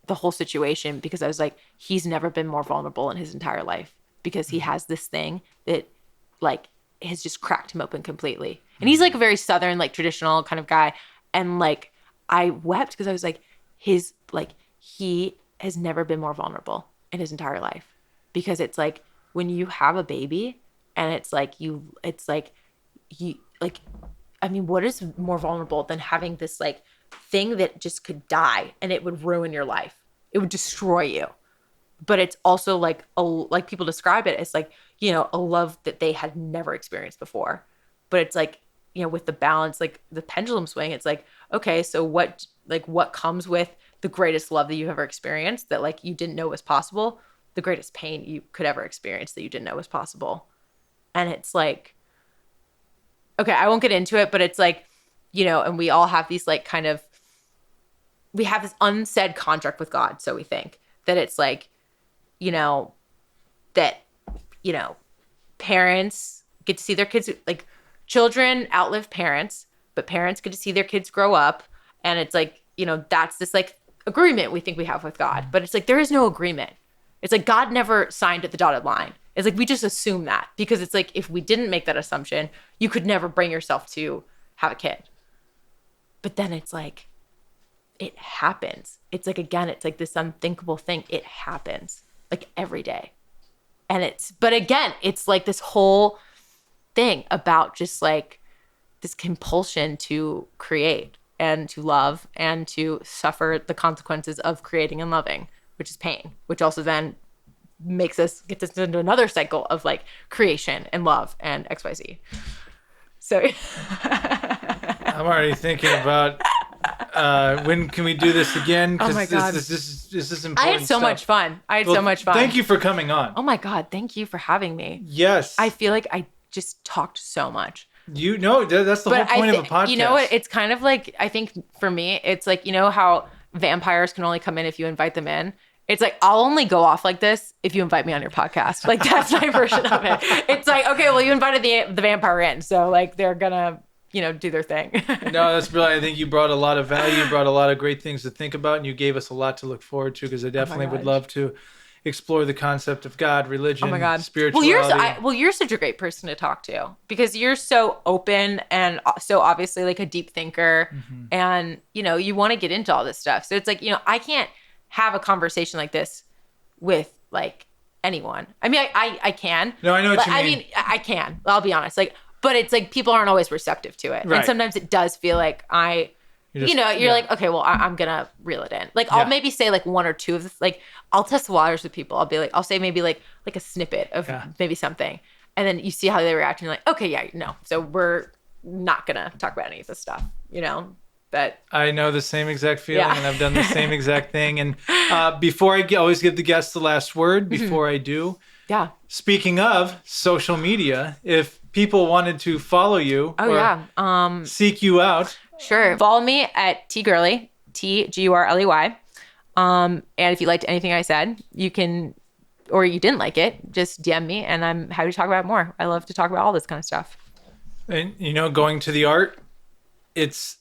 the whole situation because I was like, he's never been more vulnerable in his entire life because he has this thing that like has just cracked him open completely. And he's like a very Southern, like traditional kind of guy. And like, I wept because I was like, he has never been more vulnerable in his entire life because it's like, when you have a baby and it's like, I mean, what is more vulnerable than having this like thing that just could die and it would ruin your life? It would destroy you. But it's also like, like people describe it as like, you know, a love that they had never experienced before. But it's like, you know, with the balance, like the pendulum swing, it's like, okay, so what comes with the greatest love that you've ever experienced that like you didn't know was possible? The greatest pain you could ever experience that you didn't know was possible. And it's like, okay, I won't get into it, but it's like, you know, and we all have these like kind of, we have this unsaid contract with God. So we think that it's like, you know, that, you know, parents get to see their kids, like children outlive parents, but parents get to see their kids grow up. And it's like, you know, that's this like agreement we think we have with God, but it's like, there is no agreement. It's like God never signed at the dotted line. It's like we just assume that because it's like if we didn't make that assumption, you could never bring yourself to have a kid. But then it's like, it happens. It's like, again, it's like this unthinkable thing. It happens like every day. And but again, it's like this whole thing about just like this compulsion to create and to love and to suffer the consequences of creating and loving, which is pain, which also then gets us into another cycle of like creation and love and XYZ. So I'm already thinking about when can we do this again? Oh my God. This is important. I had so much fun. Thank you for coming on. Oh my God. Thank you for having me. Yes. I feel like I just talked so much. You know, that's the whole point of a podcast. You know what? It's kind of like, I think for me, it's like, you know how vampires can only come in if you invite them in? It's like, I'll only go off like this if you invite me on your podcast. Like, that's my version of it. It's like, okay, well, you invited the vampire in. So, like, they're going to, you know, do their thing. No, that's brilliant. I think you brought a lot of value. You brought a lot of great things to think about. And you gave us a lot to look forward to because I definitely would love to explore the concept of God, religion, spirituality. Well, you're such a great person to talk to because you're so open and so obviously like a deep thinker. Mm-hmm. And, you know, you want to get into all this stuff. So it's like, you know, I can't have a conversation like this with like anyone. I mean, I can. No, I know what you mean. I mean, I can. I'll be honest. Like, but it's like people aren't always receptive to it. Right. And sometimes it does feel like you're like, okay, well, I'm going to reel it in. Like, I'll maybe say like one or two of this. Like, I'll test the waters with people. I'll be like, I'll say maybe like a snippet of maybe something. And then you see how they react and you're like, okay, yeah, no. So we're not going to talk about any of this stuff, you know? that. I know the same exact feeling, Yeah. and I've done the same exact thing. And before I always give the guests the last word. Before I do, Yeah. speaking of social media, if people wanted to follow you seek you out, Sure. Follow me at T Gurley, TGURLEY. And if you liked anything I said, you can, or you didn't like it, just DM me and I'm happy to talk about it more. I love to talk about all this kind of stuff. and going to the art, it's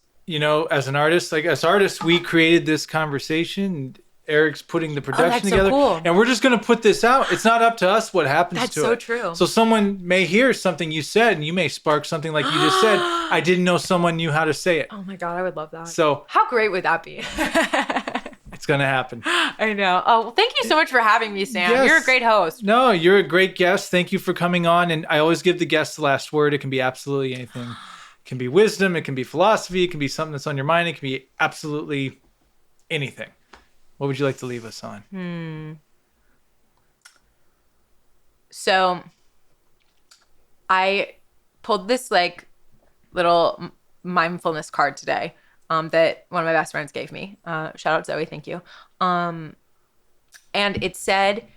as an artist, like as artists, we created this conversation. Eric's putting the production that's so together, cool. and we're just going to put this out. It's not up to us what happens That's to so it. true. So someone may hear something you said, and you may spark something like you just said. I didn't know someone knew how to say it. Oh my God, I would love that. So how great would that be? it's going to happen. I know. Oh, well, thank you so much for having me, Sam. Yes. You're a great host. No, you're a great guest. Thank you for coming on. And I always give the guests the last word. It can be absolutely anything. It can be wisdom. It can be philosophy. It can be something that's on your mind. It can be absolutely anything. What would you like to leave us on? So I pulled this like little mindfulness card today that one of my best friends gave me. Shout out Zoe. Thank you. And it said,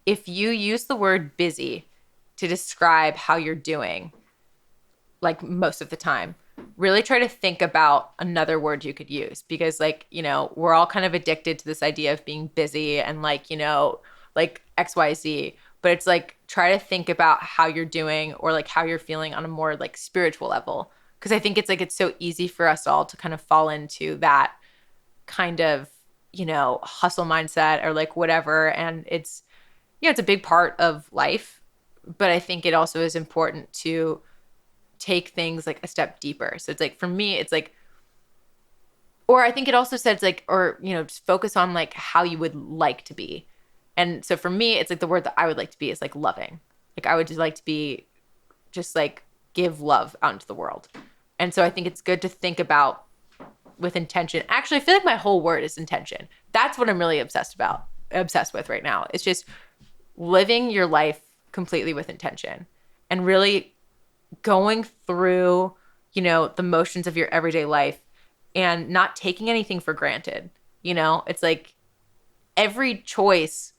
if you use the word busy to describe how you're doing, like most of the time, really try to think about another word you could use, because we're all kind of addicted to this idea of being busy and like XYZ, but it's like, try to think about how you're doing or like how you're feeling on a more like spiritual level. Cause I think it's so easy for us all to kind of fall into that kind of, hustle mindset or like whatever. And it's a big part of life, but I think it also is important to take things like a step deeper. So it's like, for me, it's like, or I think it also says like, or, just focus on like how you would like to be. And so for me, it's like the word that I would like to be is like loving. Like I would just like to be just like give love out into the world. And so I think it's good to think about with intention. Actually, I feel like my whole word is intention. That's what I'm really obsessed with right now. It's just living your life completely with intention and really going through, the motions of your everyday life and not taking anything for granted. It's like every choice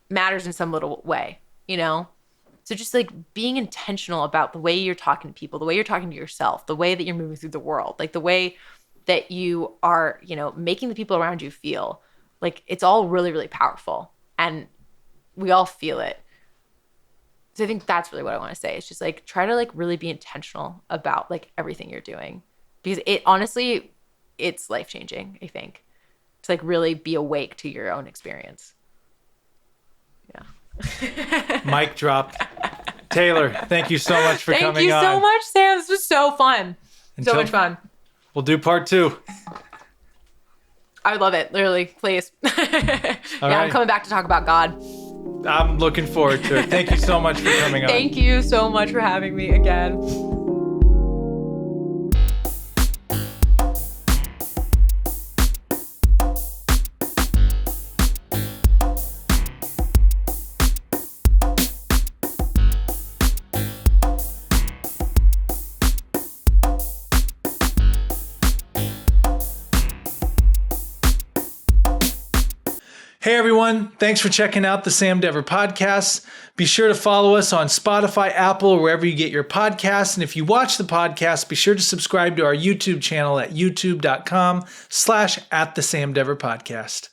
matters in some little way, So just like being intentional about the way you're talking to people, the way you're talking to yourself, the way that you're moving through the world, like the way that you are, making the people around you feel like it's all really, really powerful and we all feel it. So I think that's really what I want to say. It's just like, try to like really be intentional about like everything you're doing, because it honestly, it's life-changing, I think, to like really be awake to your own experience. Yeah. Mic drop. Taylor, thank you so much for coming on. Thank you so much, Sam. This was so fun. So much fun. We'll do part 2. I would love it. Literally, please. Right. I'm coming back to talk about God. I'm looking forward to it. Thank you so much for coming on. Thank you so much for having me again. Hey everyone, thanks for checking out the Sam Dever podcast. Be sure to follow us on Spotify, Apple, or wherever you get your podcasts. And if you watch the podcast, be sure to subscribe to our YouTube channel at youtube.com/@the Sam Dever podcast.